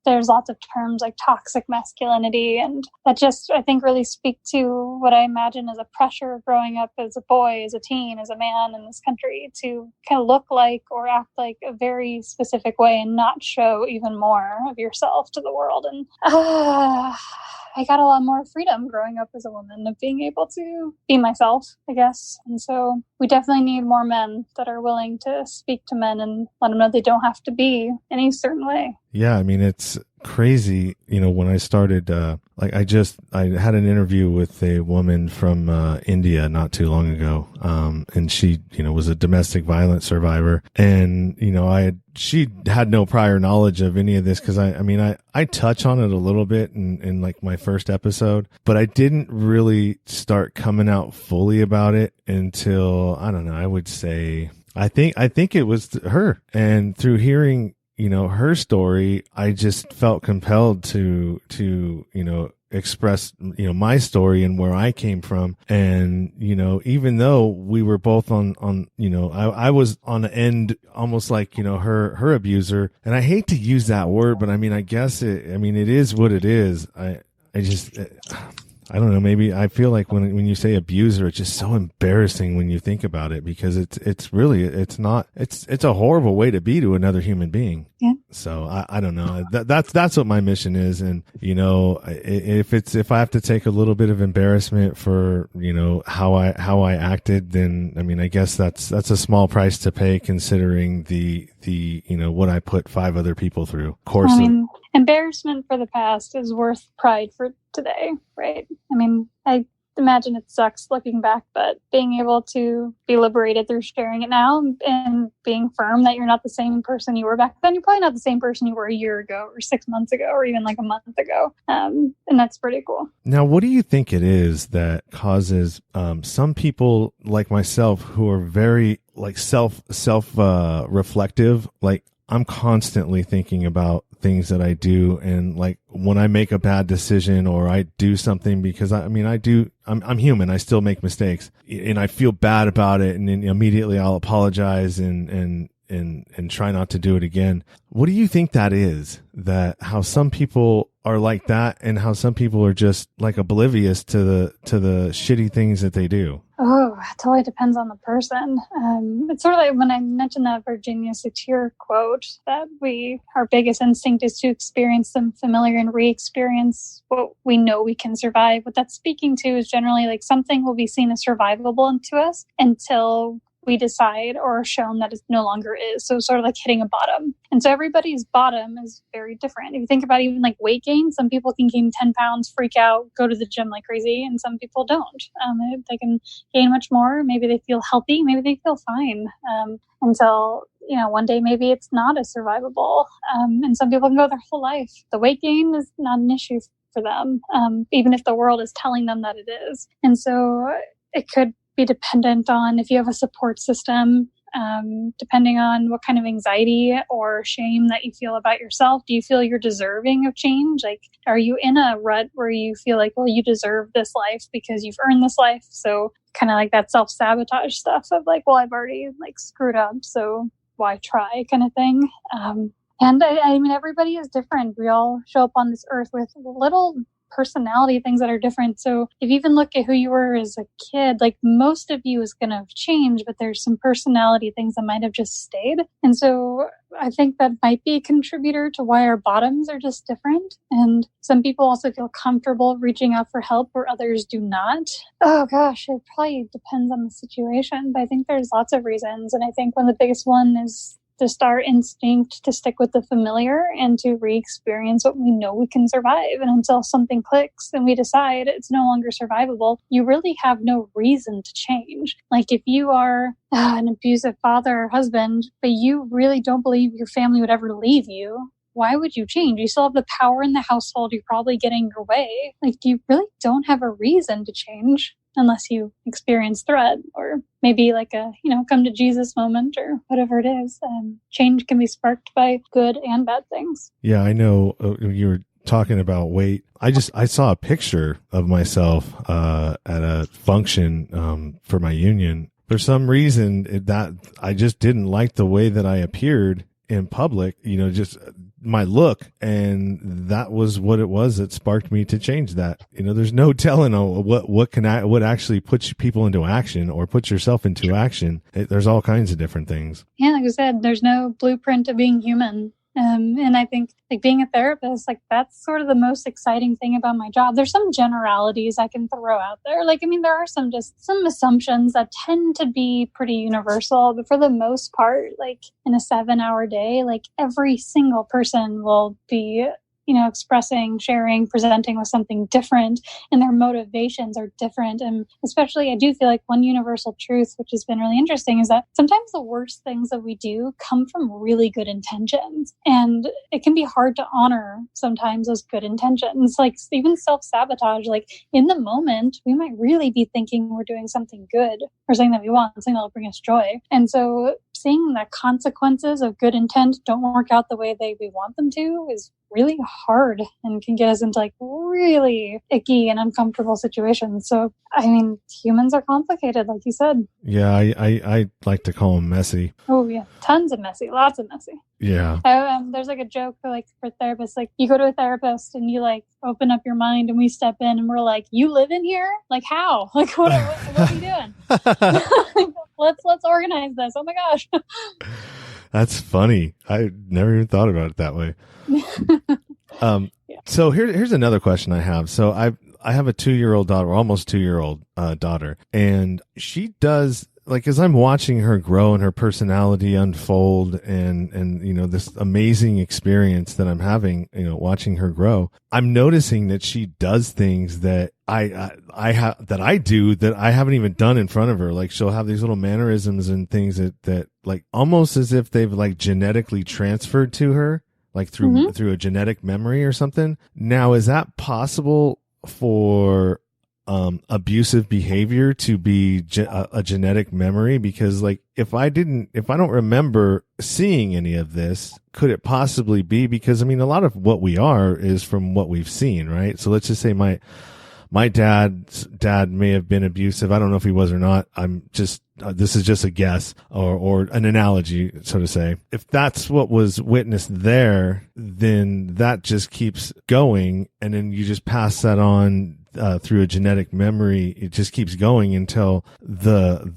S2: there's lots of terms like toxic masculinity, and that just, I think, really speak to what I imagine as a pressure of growing up as a boy, as a teen, as a man in this country, to kind of look like or act like a very specific way and not show even more of yourself to the world. And I got a lot more freedom growing up as a woman, of being able to be myself, I guess. And so we definitely need more men that are willing to speak to men and let them know they don't have to be any certain way.
S1: Yeah, I mean, it's crazy. When I started, I had an interview with a woman from India not too long ago, and she, was a domestic violence survivor, and she had no prior knowledge of any of this, because I touch on it a little bit in like my first episode, but I didn't really start coming out fully about it until, I don't know, I would say, I think it was her, and through hearing her story, I just felt compelled to express, my story and where I came from. And, even though we were both on, I was on the end, almost like, her abuser. And I hate to use that word, but I guess it is what it is. I don't know, maybe I feel like when you say abuser, it's just so embarrassing when you think about it, because it's a horrible way to be to another human being.
S2: Yeah.
S1: So I don't know. That's what my mission is. And, if I have to take a little bit of embarrassment for, how I acted, then, I guess that's a small price to pay, considering the what I put 5 other people through. Of course.
S2: Embarrassment for the past is worth pride for today, right? I imagine it sucks looking back, but being able to be liberated through sharing it now and being firm that you're not the same person you were back then. You're probably not the same person you were a year ago or 6 months ago or even like a month ago. And that's pretty cool. Now,
S1: what do you think it is that causes some people like myself, who are very like self reflective, like I'm constantly thinking about things that I do, and like when I make a bad decision or I do something, because I'm human, I still make mistakes, and I feel bad about it, and then immediately I'll apologize and try not to do it again. What do you think that is? That how some people are like that, and how some people are just like oblivious to the shitty things that they do?
S2: Oh, it totally depends on the person. It's sort of like when I mentioned that Virginia Satir quote that our biggest instinct is to experience the familiar and re-experience what we know we can survive. What that's speaking to is generally like something will be seen as survivable to us until we decide or are shown that it no longer is. So sort of like hitting a bottom. And so everybody's bottom is very different. If you think about even like weight gain, some people can gain 10 pounds, freak out, go to the gym like crazy, and some people don't. They can gain much more. Maybe they feel healthy. Maybe they feel fine until, one day maybe it's not as survivable. And some people can go their whole life. The weight gain is not an issue for them, even if the world is telling them that it is. And so it could be dependent on if you have a support system, depending on what kind of anxiety or shame that you feel about yourself. Do you feel you're deserving of change? Like, are you in a rut where you feel like, well, you deserve this life because you've earned this life? So kind of like that self-sabotage stuff of like, well, I've already like screwed up, so why try kind of thing. And I mean, everybody is different. We all show up on this earth with little personality things that are different. So if you even look at who you were as a kid, like most of you is going to change, but there's some personality things that might have just stayed. And so I think that might be a contributor to why our bottoms are just different. And some people also feel comfortable reaching out for help where others do not. Oh gosh, it probably depends on the situation, but I think there's lots of reasons. And I think one of the biggest one is just our instinct to stick with the familiar and to re-experience what we know we can survive. And until something clicks and we decide it's no longer survivable, you really have no reason to change. Like if you are an abusive father or husband, but you really don't believe your family would ever leave you, why would you change? You still have the power in the household. You're probably getting your way. Like you really don't have a reason to change unless you experience threat or maybe like a, come to Jesus moment or whatever it is. Change can be sparked by good and bad things.
S1: Yeah, I know you were talking about weight. I saw a picture of myself at a function for my union. For some reason that I just didn't like the way that I appeared in public, just my look, and that was what it was that sparked me to change that. There's no telling what actually puts people into action or puts yourself into action. There's all kinds of different things.
S2: Yeah, like I said, there's no blueprint of being human. And I think like being a therapist, like that's sort of the most exciting thing about my job. There's some generalities I can throw out there. Like, I mean, there are some assumptions that tend to be pretty universal, but for the most part, like in a 7-hour day, like every single person will be expressing, sharing, presenting with something different, and their motivations are different. And especially, I do feel like one universal truth, which has been really interesting, is that sometimes the worst things that we do come from really good intentions. And it can be hard to honor sometimes those good intentions, like even self-sabotage. Like in the moment, we might really be thinking we're doing something good or something that we want, something that will bring us joy. And so seeing that consequences of good intent don't work out the way we want them to is really hard and can get us into like really icky and uncomfortable situations. So, I mean, humans are complicated, like you said.
S1: Yeah, I like to call them messy.
S2: Oh yeah, tons of messy, lots of messy.
S1: Yeah.
S2: There's like a joke for therapists, like you go to a therapist and you like open up your mind and we step in and we're like, you live in here? Like how? Like what are you doing? Let's organize this. Oh my gosh.
S1: That's funny. I never even thought about it that way. So here's another question I have. So I have a 2-year-old daughter, or almost 2-year-old daughter, and she does, like, as I'm watching her grow and her personality unfold and this amazing experience that I'm having, watching her grow, I'm noticing that she does things that I do that I haven't even done in front of her. Like she'll have these little mannerisms and things that like almost as if they've like genetically transferred to her, like through a genetic memory or something. Now, is that possible for abusive behavior to be a genetic memory? Because like if I don't remember seeing any of this, could it possibly be? Because I mean, a lot of what we are is from what we've seen, right? So let's just say my dad's dad may have been abusive. I don't know if he was or not. I'm just, this is just a guess or an analogy, so to say. If that's what was witnessed there, then that just keeps going. And then you just pass that on through a genetic memory, it just keeps going until the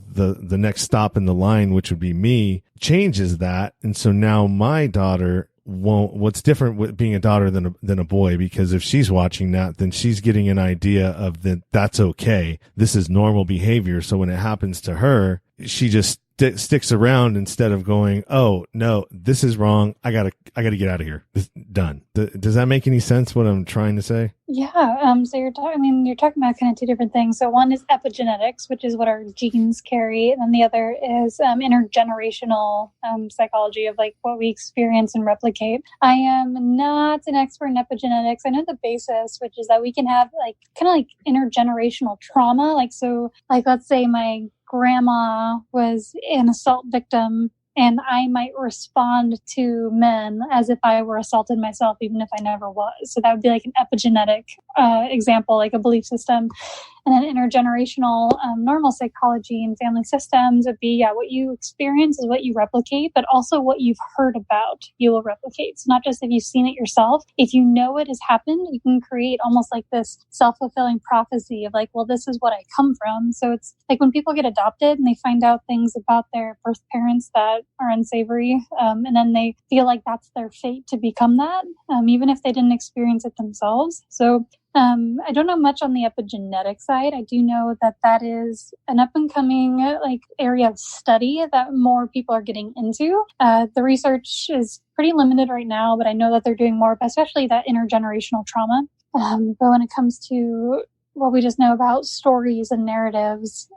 S1: next stop in the line, which would be me, changes that. And so now my daughter what's different with being a daughter than a boy, because if she's watching that, then she's getting an idea of that's okay. This is normal behavior. So when it happens to her, she just sticks around instead of going, oh no, this is wrong. I gotta get out of here. Done. Does that make any sense what I'm trying to say?
S2: Yeah. So you're talking about kind of two different things. So one is epigenetics, which is what our genes carry. And then the other is intergenerational psychology of like what we experience and replicate. I am not an expert in epigenetics. I know the basis, which is that we can have like kind of like intergenerational trauma. Like, so like, let's say my grandma was an assault victim, and I might respond to men as if I were assaulted myself, even if I never was. So that would be like an epigenetic example, like a belief system. And then intergenerational normal psychology and family systems would be, what you experience is what you replicate, but also what you've heard about, you will replicate. So not just if you've seen it yourself, if you know it has happened, you can create almost like this self-fulfilling prophecy of like, well, this is what I come from. So it's like when people get adopted and they find out things about their birth parents that are unsavory, and then they feel like that's their fate to become that, even if they didn't experience it themselves. So I don't know much on the epigenetic side. I do know that is an up and coming like area of study that more people are getting into. The research is pretty limited right now, but I know that they're doing more, especially that intergenerational trauma. But when it comes to what we just know about stories and narratives,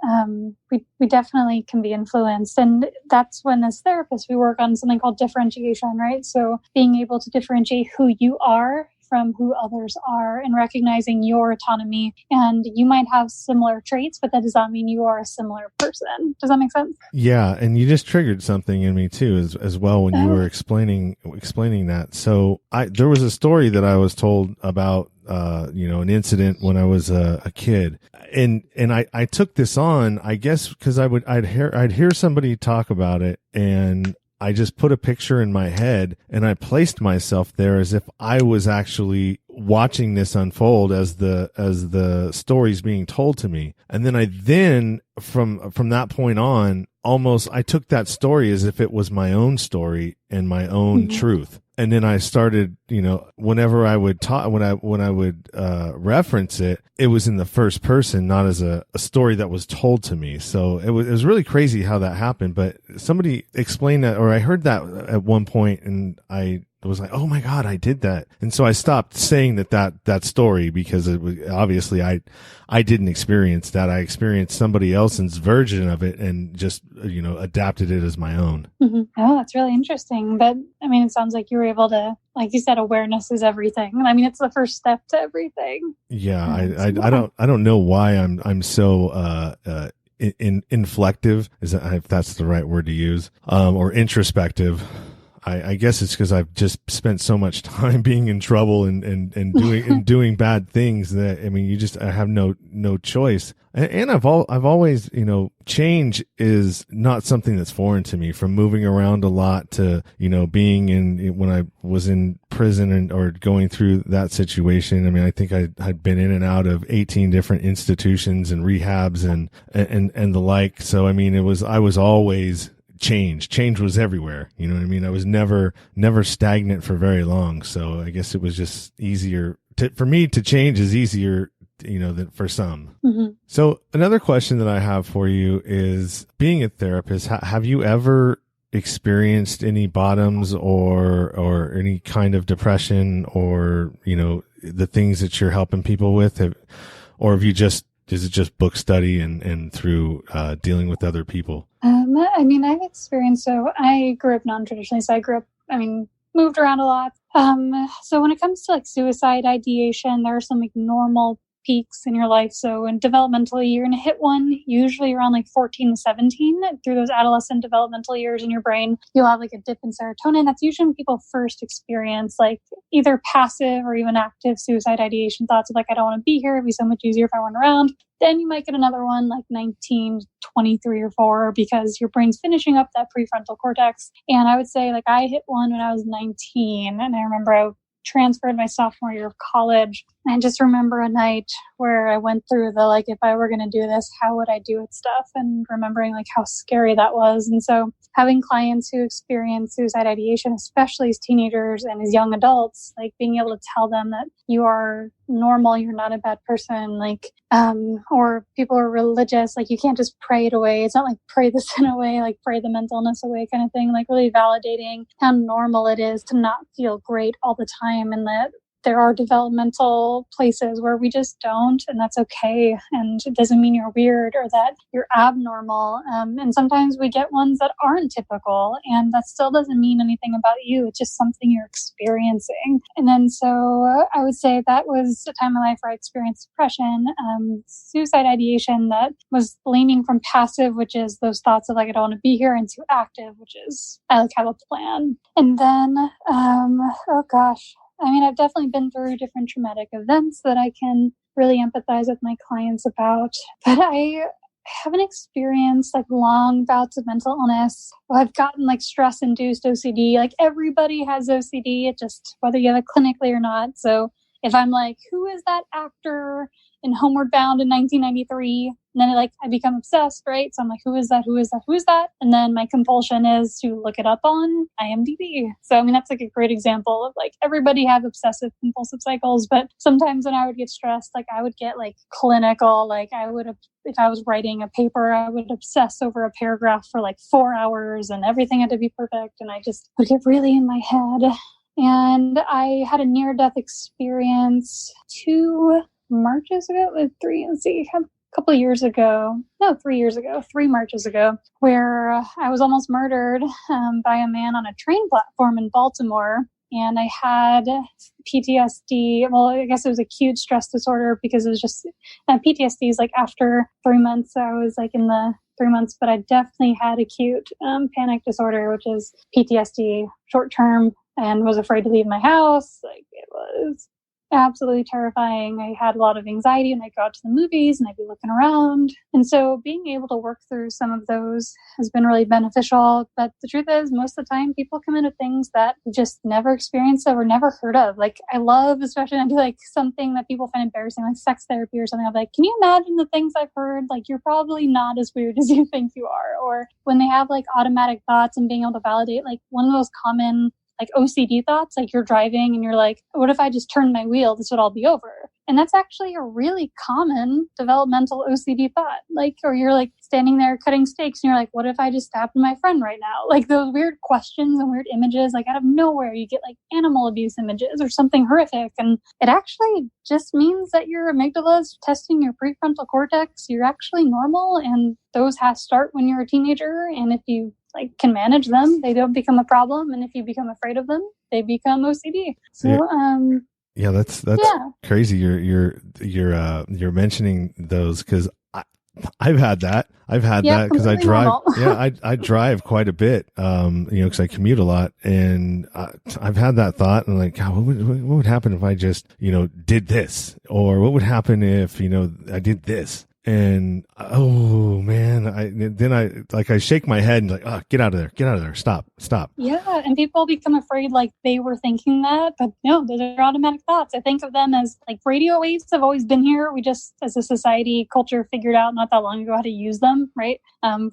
S2: we definitely can be influenced. And that's when, as therapists, we work on something called differentiation, right? So being able to differentiate who you are from who others are and recognizing your autonomy. And you might have similar traits, but that does not mean you are a similar person. Does that make sense?
S1: Yeah. And you just triggered something in me too, as well, when you were explaining that. So there was a story that I was told about, an incident when I was a kid, and I took this on, I guess, because I'd hear somebody talk about it, and I just put a picture in my head and I placed myself there as if I was actually watching this unfold as the story's being told to me. And then from that point on, almost I took that story as if it was my own story and my own truth. And then I started, whenever I would talk, when I would reference it, it was in the first person, not as a story that was told to me. So it was really crazy how that happened. But somebody explained that, or I heard that at one point, and I was like, oh my God, I did that. And so I stopped saying that story, because it was obviously I didn't experience that. I experienced somebody else's version of it and just, adapted it as my own.
S2: Mm-hmm. Oh, that's really interesting. But I mean, it sounds like you were able to, like you said, awareness is everything. I mean, it's the first step to everything.
S1: Yeah. I don't know why I'm so, inflective, if that's the right word to use, or introspective. I guess it's because I've just spent so much time being in trouble and doing bad things that, I mean, I have no choice. And I've always, change is not something that's foreign to me, from moving around a lot to, being when I was in prison or going through that situation. I mean, I think I'd been in and out of 18 different institutions and rehabs and the like. So, I mean, I was always change was everywhere. You know what I mean? I was never stagnant for very long. So I guess it was just easier for me to change is easier, than for some. Mm-hmm. So another question that I have for you is, being a therapist, have you ever experienced any bottoms or any kind of depression, or, the things that you're helping people with, or have you is it just book study and through dealing with other people?
S2: I mean, I've experienced, so I grew up non-traditionally. So moved around a lot. So when it comes to like suicide ideation, there are some like normal peaks in your life. So in developmentally, you're going to hit one usually around like 14 to 17. Through those adolescent developmental years in your brain, you'll have like a dip in serotonin. That's usually when people first experience like either passive or even active suicide ideation thoughts of like, I don't want to be here. It'd be so much easier if I weren't around. Then you might get another one like 19, 23 or 4, because your brain's finishing up that prefrontal cortex. And I would say I hit one when I was 19. And I remember I transferred my sophomore year of college. And I just remember a night where I went through the, like, if I were going to do this, how would I do it stuff? And remembering like how scary that was. And so having clients who experience suicide ideation, especially as teenagers and as young adults, like being able to tell them that you are normal, you're not a bad person, like, or people are religious, like you can't just pray it away. It's not like pray the sin away, like pray the mental illness away kind of thing, like really validating how normal it is to not feel great all the time, and that there are developmental places where we just don't, and that's okay. And it doesn't mean you're weird or that you're abnormal. And sometimes we get ones that aren't typical, and that still doesn't mean anything about you. It's just something you're experiencing. And then so I would say that was a time in my life where I experienced depression, suicide ideation that was leaning from passive, which is those thoughts of like, I don't want to be here, into active, which is I like have a plan. And then, oh gosh, I mean, I've definitely been through different traumatic events that I can really empathize with my clients about, but I haven't experienced like long bouts of mental illness. Well, I've gotten like stress-induced OCD. Like everybody has OCD. It just, whether you have it clinically or not. So if I'm like, who is that actor in Homeward Bound in 1993? And then I become obsessed, right? So I'm like, who is that? Who is that? Who is that? And then my compulsion is to look it up on IMDb. So, I mean, that's like a great example of like, everybody have obsessive compulsive cycles. But sometimes when I would get stressed, like I would get like clinical, like I would have, if I was writing a paper, I would obsess over a paragraph for like 4 hours and everything had to be perfect. And I just would get really in my head. And I had a near-death experience 2 Marches ago, 3 years ago, 3 Marches ago, where I was almost murdered by a man on a train platform in Baltimore. And I had PTSD. Well, I guess it was acute stress disorder because it was just PTSD is like after 3 months. So I was like in the 3 months, but I definitely had acute panic disorder, which is PTSD short term, and was afraid to leave my house. Like it was absolutely terrifying. I had a lot of anxiety and I'd go out to the movies and I'd be looking around. And so being able to work through some of those has been really beneficial. But the truth is, most of the time people come into things that we just never experienced or never heard of. Like I love, especially when I do like something that people find embarrassing, like sex therapy or something. I'm like, can you imagine the things I've heard? Like you're probably not as weird as you think you are. Or when they have like automatic thoughts and being able to validate, like one of those common like OCD thoughts, like you're driving and you're like, what if I just turn my wheel? This would all be over. And that's actually a really common developmental OCD thought. Like, or you're like standing there cutting steaks and you're like, what if I just stabbed my friend right now? Like those weird questions and weird images, like out of nowhere, you get like animal abuse images or something horrific. And it actually just means that your amygdala is testing your prefrontal cortex. You're actually normal. And those has start when you're a teenager. And if you like can manage them, they don't become a problem. And if you become afraid of them, they become OCD. So,
S1: yeah, that's crazy. You're mentioning those because I've had that. Because I drive. I drive quite a bit. Because I commute a lot, and I've had that thought. And like, God, what would happen if I just did this, or what would happen if I did this? And oh man, I shake my head and like, oh, get out of there, stop.
S2: Yeah, and people become afraid like they were thinking that, but no, those are automatic thoughts. I think of them as like radio waves have always been here. We just, as a society, culture figured out not that long ago how to use them, right?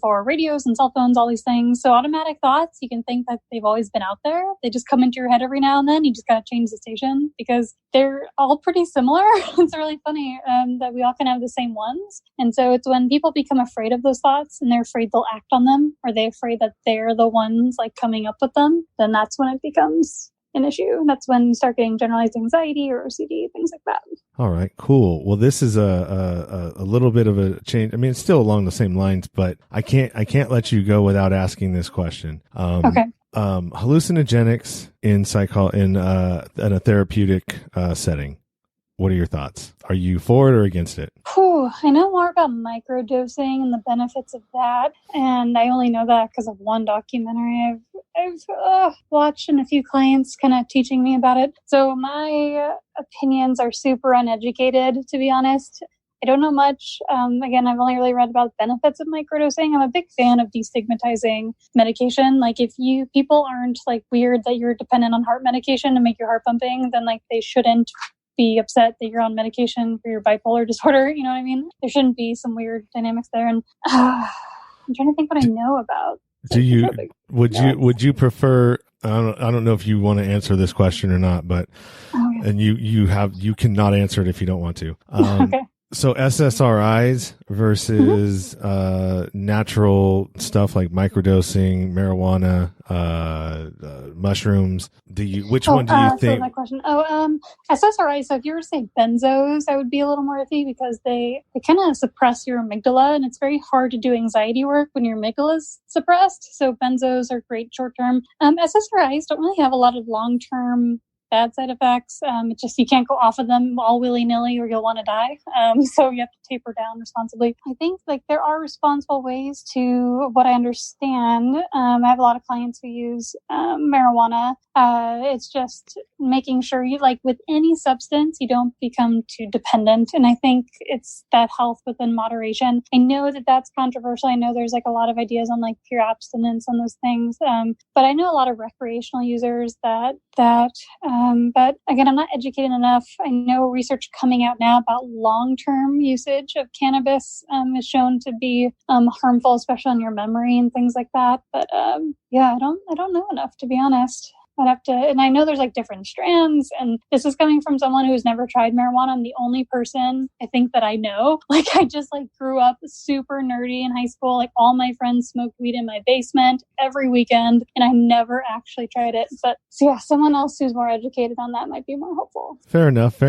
S2: For radios and cell phones, all these things. So automatic thoughts, you can think that they've always been out there. They just come into your head every now and then. You just got to change the station because they're all pretty similar. It's really funny that we all can have the same ones. And so it's when people become afraid of those thoughts and they're afraid they'll act on them, or they're afraid that they're the ones like coming up with them, then that's when it becomes an issue. That's when you start getting generalized anxiety or OCD, things like that.
S1: All right, cool. Well, this is a little bit of a change. I mean, it's still along the same lines, but I can't let you go without asking this question.
S2: Okay.
S1: Hallucinogenics in a therapeutic setting. What are your thoughts? Are you for it or against it?
S2: I know more about microdosing and the benefits of that. And I only know that because of one documentary I've watched and a few clients kind of teaching me about it. So my opinions are super uneducated, to be honest. I don't know much. Again, I've only really read about the benefits of microdosing. I'm a big fan of destigmatizing medication. Like if people aren't like weird that you're dependent on heart medication to make your heart pumping, then like they shouldn't be upset that you're on medication for your bipolar disorder. You know what I mean? There shouldn't be some weird dynamics there. And I'm trying to think what I know about.
S1: Would you prefer, I don't know if you want to answer this question or not, but, and you cannot answer it if you don't want to.
S2: Okay.
S1: So SSRIs versus natural stuff like microdosing, marijuana, mushrooms. Which one do you think?
S2: So that question. SSRIs. So if you were to say benzos, I would be a little more iffy because they kind of suppress your amygdala, and it's very hard to do anxiety work when your amygdala is suppressed. So benzos are great short term. SSRIs don't really have a lot of long term bad side effects. It's just you can't go off of them all willy-nilly or you'll want to die. So you have to taper down responsibly. I think there are responsible ways to what I understand. I have a lot of clients who use marijuana. It's just making sure you, with any substance, you don't become too dependent. And I think it's that health within moderation. I know that that's controversial. I know there's a lot of ideas on pure abstinence on those things. But I know a lot of recreational users that but again, I'm not educated enough. I know research coming out now about long-term usage of cannabis is shown to be harmful, especially on your memory and things like that. But I don't know enough, to be honest. I'd have to, and I know there's different strands, and this is coming from someone who's never tried marijuana. I'm the only person I think that I know. I just grew up super nerdy in high school. All my friends smoked weed in my basement every weekend, and I never actually tried it. But so yeah, someone else who's more educated on that might be more helpful.
S1: Fair enough.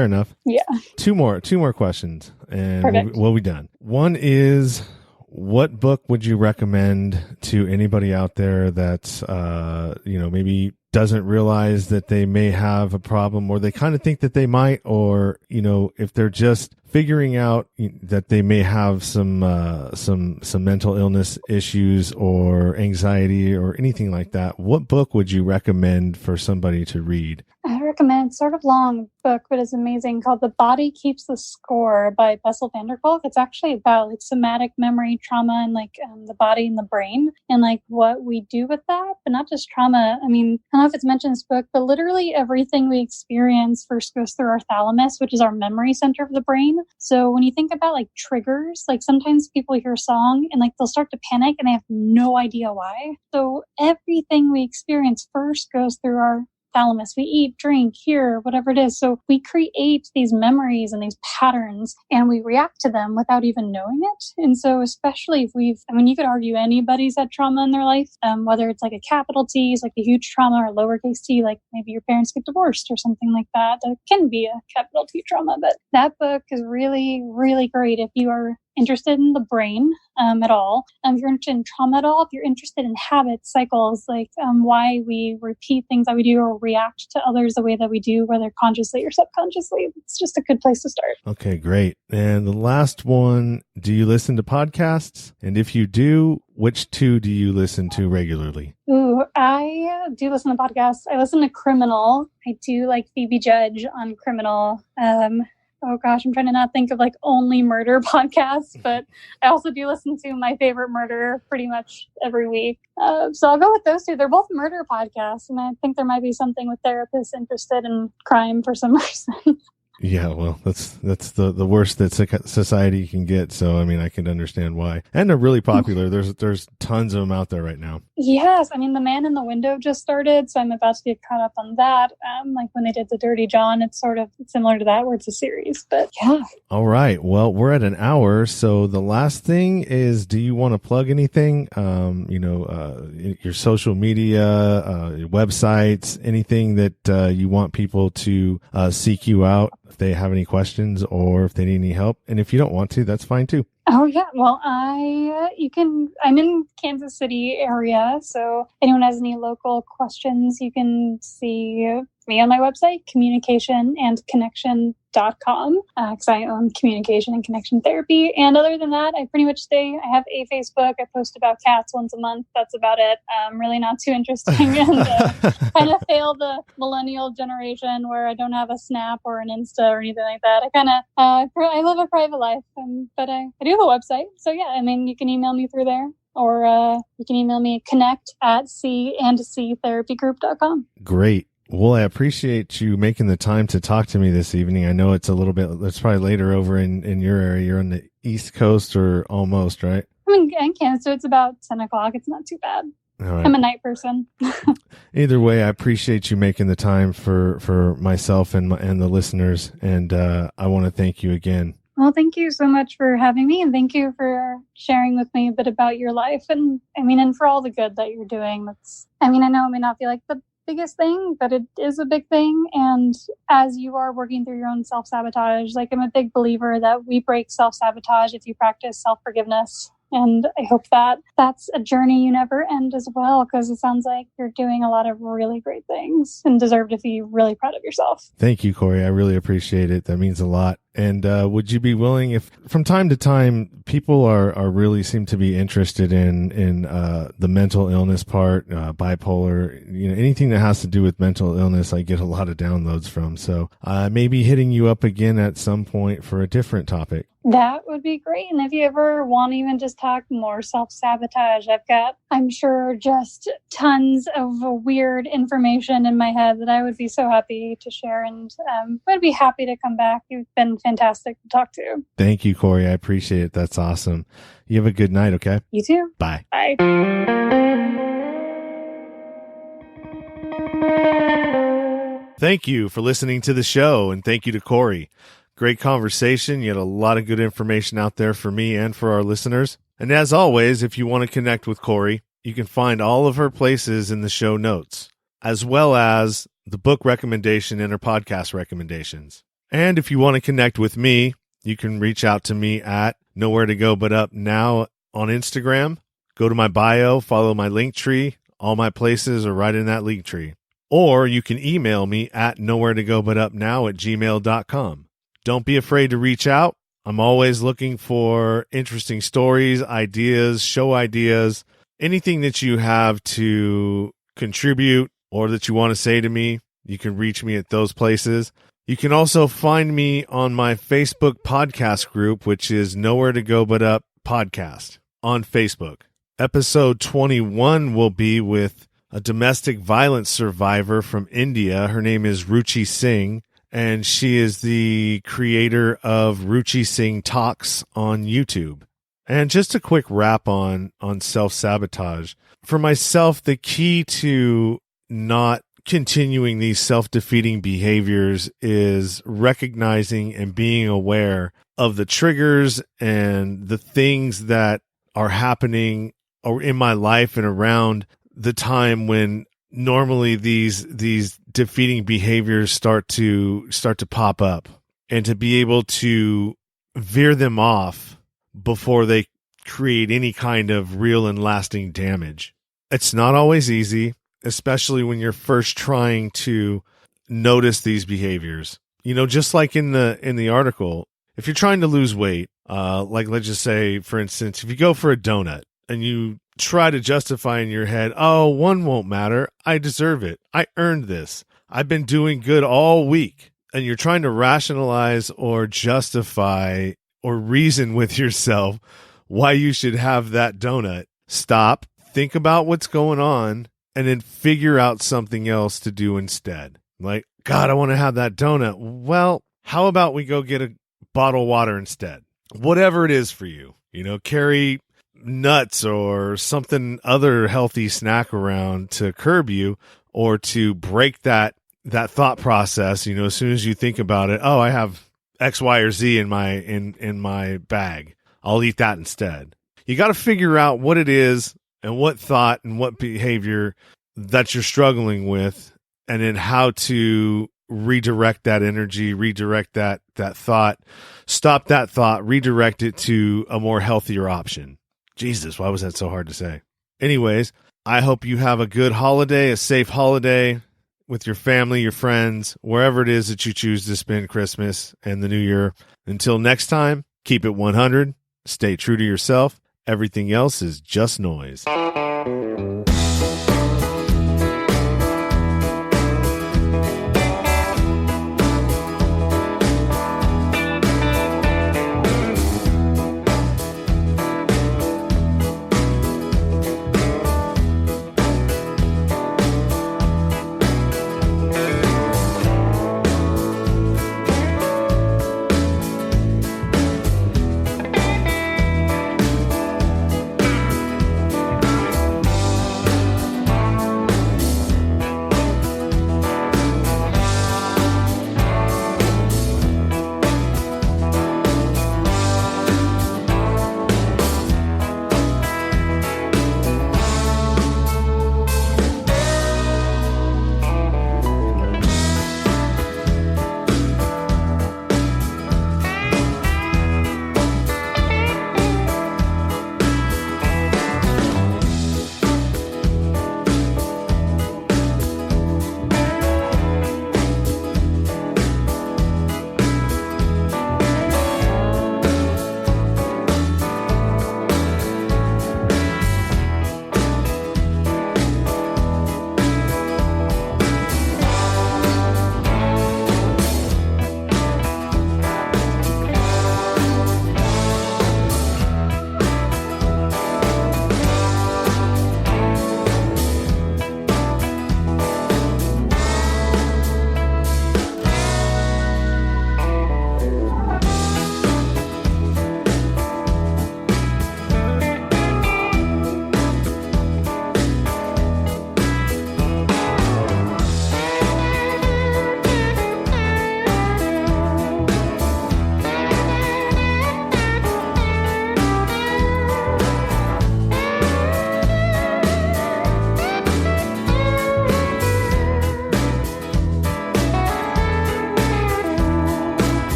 S1: Yeah. Two more questions, and we'll be done. One is, what book would you recommend to anybody out there that's, maybe doesn't realize that they may have a problem, or they kind of think that they might, or, if they're just figuring out that they may have some mental illness issues or anxiety or anything like that, what book would you recommend for somebody to read?
S2: I recommend, sort of long book, but it's amazing, called The Body Keeps the Score by Bessel van der Kolk. It's actually about somatic memory, trauma, and the body and the brain, and what we do with that, but not just trauma. I mean, I don't know if it's mentioned in this book, but literally everything we experience first goes through our thalamus, which is our memory center of the brain. So when you think about triggers, sometimes people hear a song and they'll start to panic and they have no idea why. So everything we experience first goes through our thalamus. We eat, drink, hear, whatever it is. So we create these memories and these patterns, and we react to them without even knowing it. And so especially if you could argue anybody's had trauma in their life, whether it's a capital T, is a huge trauma, or lowercase t, maybe your parents get divorced or something like that. That can be a capital T trauma. But that book is really, really great if you are interested in the brain at all, if you're interested in trauma at all, if you're interested in habits, cycles, why we repeat things that we do or react to others the way that we do, whether consciously or subconsciously. It's just a good place to start.
S1: Okay, great. And the last one, do you listen to podcasts? And if you do, which two do you listen to regularly?
S2: Ooh, I do listen to podcasts. I listen to Criminal. I do like Phoebe Judge on Criminal. Oh gosh, I'm trying to not think of only murder podcasts, but I also do listen to My Favorite Murder pretty much every week. So I'll go with those two. They're both murder podcasts, and I think there might be something with therapists interested in crime for some reason.
S1: Yeah, well, that's the worst that society can get. So, I can understand why. And they're really popular. There's tons of them out there right now.
S2: Yes. The Man in the Window just started, so I'm about to get caught up on that. When they did the Dirty John, it's sort of similar to that, where it's a series, but yeah.
S1: All right. Well, we're at an hour. So the last thing is, do you want to plug anything? Your social media, your websites, anything that you want people to seek you out if they have any questions or if they need any help. And if you don't want to, that's fine too.
S2: Oh yeah. Well, I'm in Kansas City area. So if anyone has any local questions, you can see me on my website, communicationandconnection.com, because I own Communication and Connection Therapy. And other than that, I pretty much I have a Facebook. I post about cats once a month. That's about it. Really not too interesting. And kind of fail the millennial generation where I don't have a Snap or an Insta or anything like that. I live a private life, but I do have a website. So yeah, you can email me through there. Or you can email me connect@candctherapygroup.com.
S1: Great. Well, I appreciate you making the time to talk to me this evening. I know it's it's probably later over in your area. You're on the East Coast or almost, right?
S2: I mean, in Canada, so it's about 10 o'clock. It's not too bad.
S1: All right.
S2: I'm a night person.
S1: Either way, I appreciate you making the time for myself and the listeners. And I want to thank you again.
S2: Well, thank you so much for having me, and thank you for sharing with me a bit about your life. And and for all the good that you're doing. I know it may not be like the biggest thing, but it is a big thing. And as you are working through your own self-sabotage, like, I'm a big believer that we break self-sabotage if you practice self-forgiveness. And I hope that that's a journey you never end as well, because it sounds like you're doing a lot of really great things and deserve to be really proud of yourself. Thank
S1: you, Corey. I really appreciate it. That means a lot. And would you be willing, if from time to time people are really seem to be interested in the mental illness part, bipolar, anything that has to do with mental illness, I get a lot of downloads from. So maybe hitting you up again at some point for a different topic.
S2: That would be great. And if you ever want to even just talk more self-sabotage, I've got, I'm sure, just tons of weird information in my head that I would be so happy to share. And I'd be happy to come back. You've been fantastic to talk to.
S1: Thank you, Corey. I appreciate it. That's awesome. You have a good night, okay?
S2: You too.
S1: Bye.
S2: Bye.
S1: Thank you for listening to the show, and thank you to Corey. Great conversation. You had a lot of good information out there for me and for our listeners. And as always, if you want to connect with Corey, you can find all of her places in the show notes, as well as the book recommendation and her podcast recommendations. And if you want to connect with me, you can reach out to me at Nowhere to Go But Up Now on Instagram. Go to my bio, follow my link tree. All my places are right in that link tree. Or you can email me at nowheretogobutupnow@gmail.com. Don't be afraid to reach out. I'm always looking for interesting stories, ideas, show ideas, anything that you have to contribute or that you want to say to me. You can reach me at those places. You can also find me on my Facebook podcast group, which is Nowhere to Go But Up Podcast on Facebook. Episode 21 will be with a domestic violence survivor from India. Her name is Ruchi Singh, and she is the creator of Ruchi Singh Talks on YouTube. And just a quick wrap on self-sabotage. For myself, the key to not continuing these self-defeating behaviors is recognizing and being aware of the triggers and the things that are happening in my life and around the time when normally these defeating behaviors start to pop up, and to be able to veer them off before they create any kind of real and lasting damage. It's not always easy, especially when you're first trying to notice these behaviors. Just like in the article, if you're trying to lose weight, like let's just say, for instance, if you go for a donut and you try to justify in your head, oh, one won't matter. I deserve it. I earned this. I've been doing good all week. And you're trying to rationalize or justify or reason with yourself why you should have that donut. Stop, think about what's going on, and then figure out something else to do instead. Like, God, I want to have that donut. Well, how about we go get a bottle of water instead? Whatever it is for you, carry nuts or something, other healthy snack around to curb you, or to break that thought process. As soon as you think about it, oh, I have X, Y, or Z in my bag, I'll eat that instead. You got to figure out what it is and what thought and what behavior that you're struggling with, and then how to redirect that energy, redirect that thought, stop that thought, redirect it to a more healthier option. Jesus, why was that so hard to say? Anyways, I hope you have a good holiday, a safe holiday with your family, your friends, wherever it is that you choose to spend Christmas and the New Year. Until next time, keep it 100, stay true to yourself. Everything else is just noise.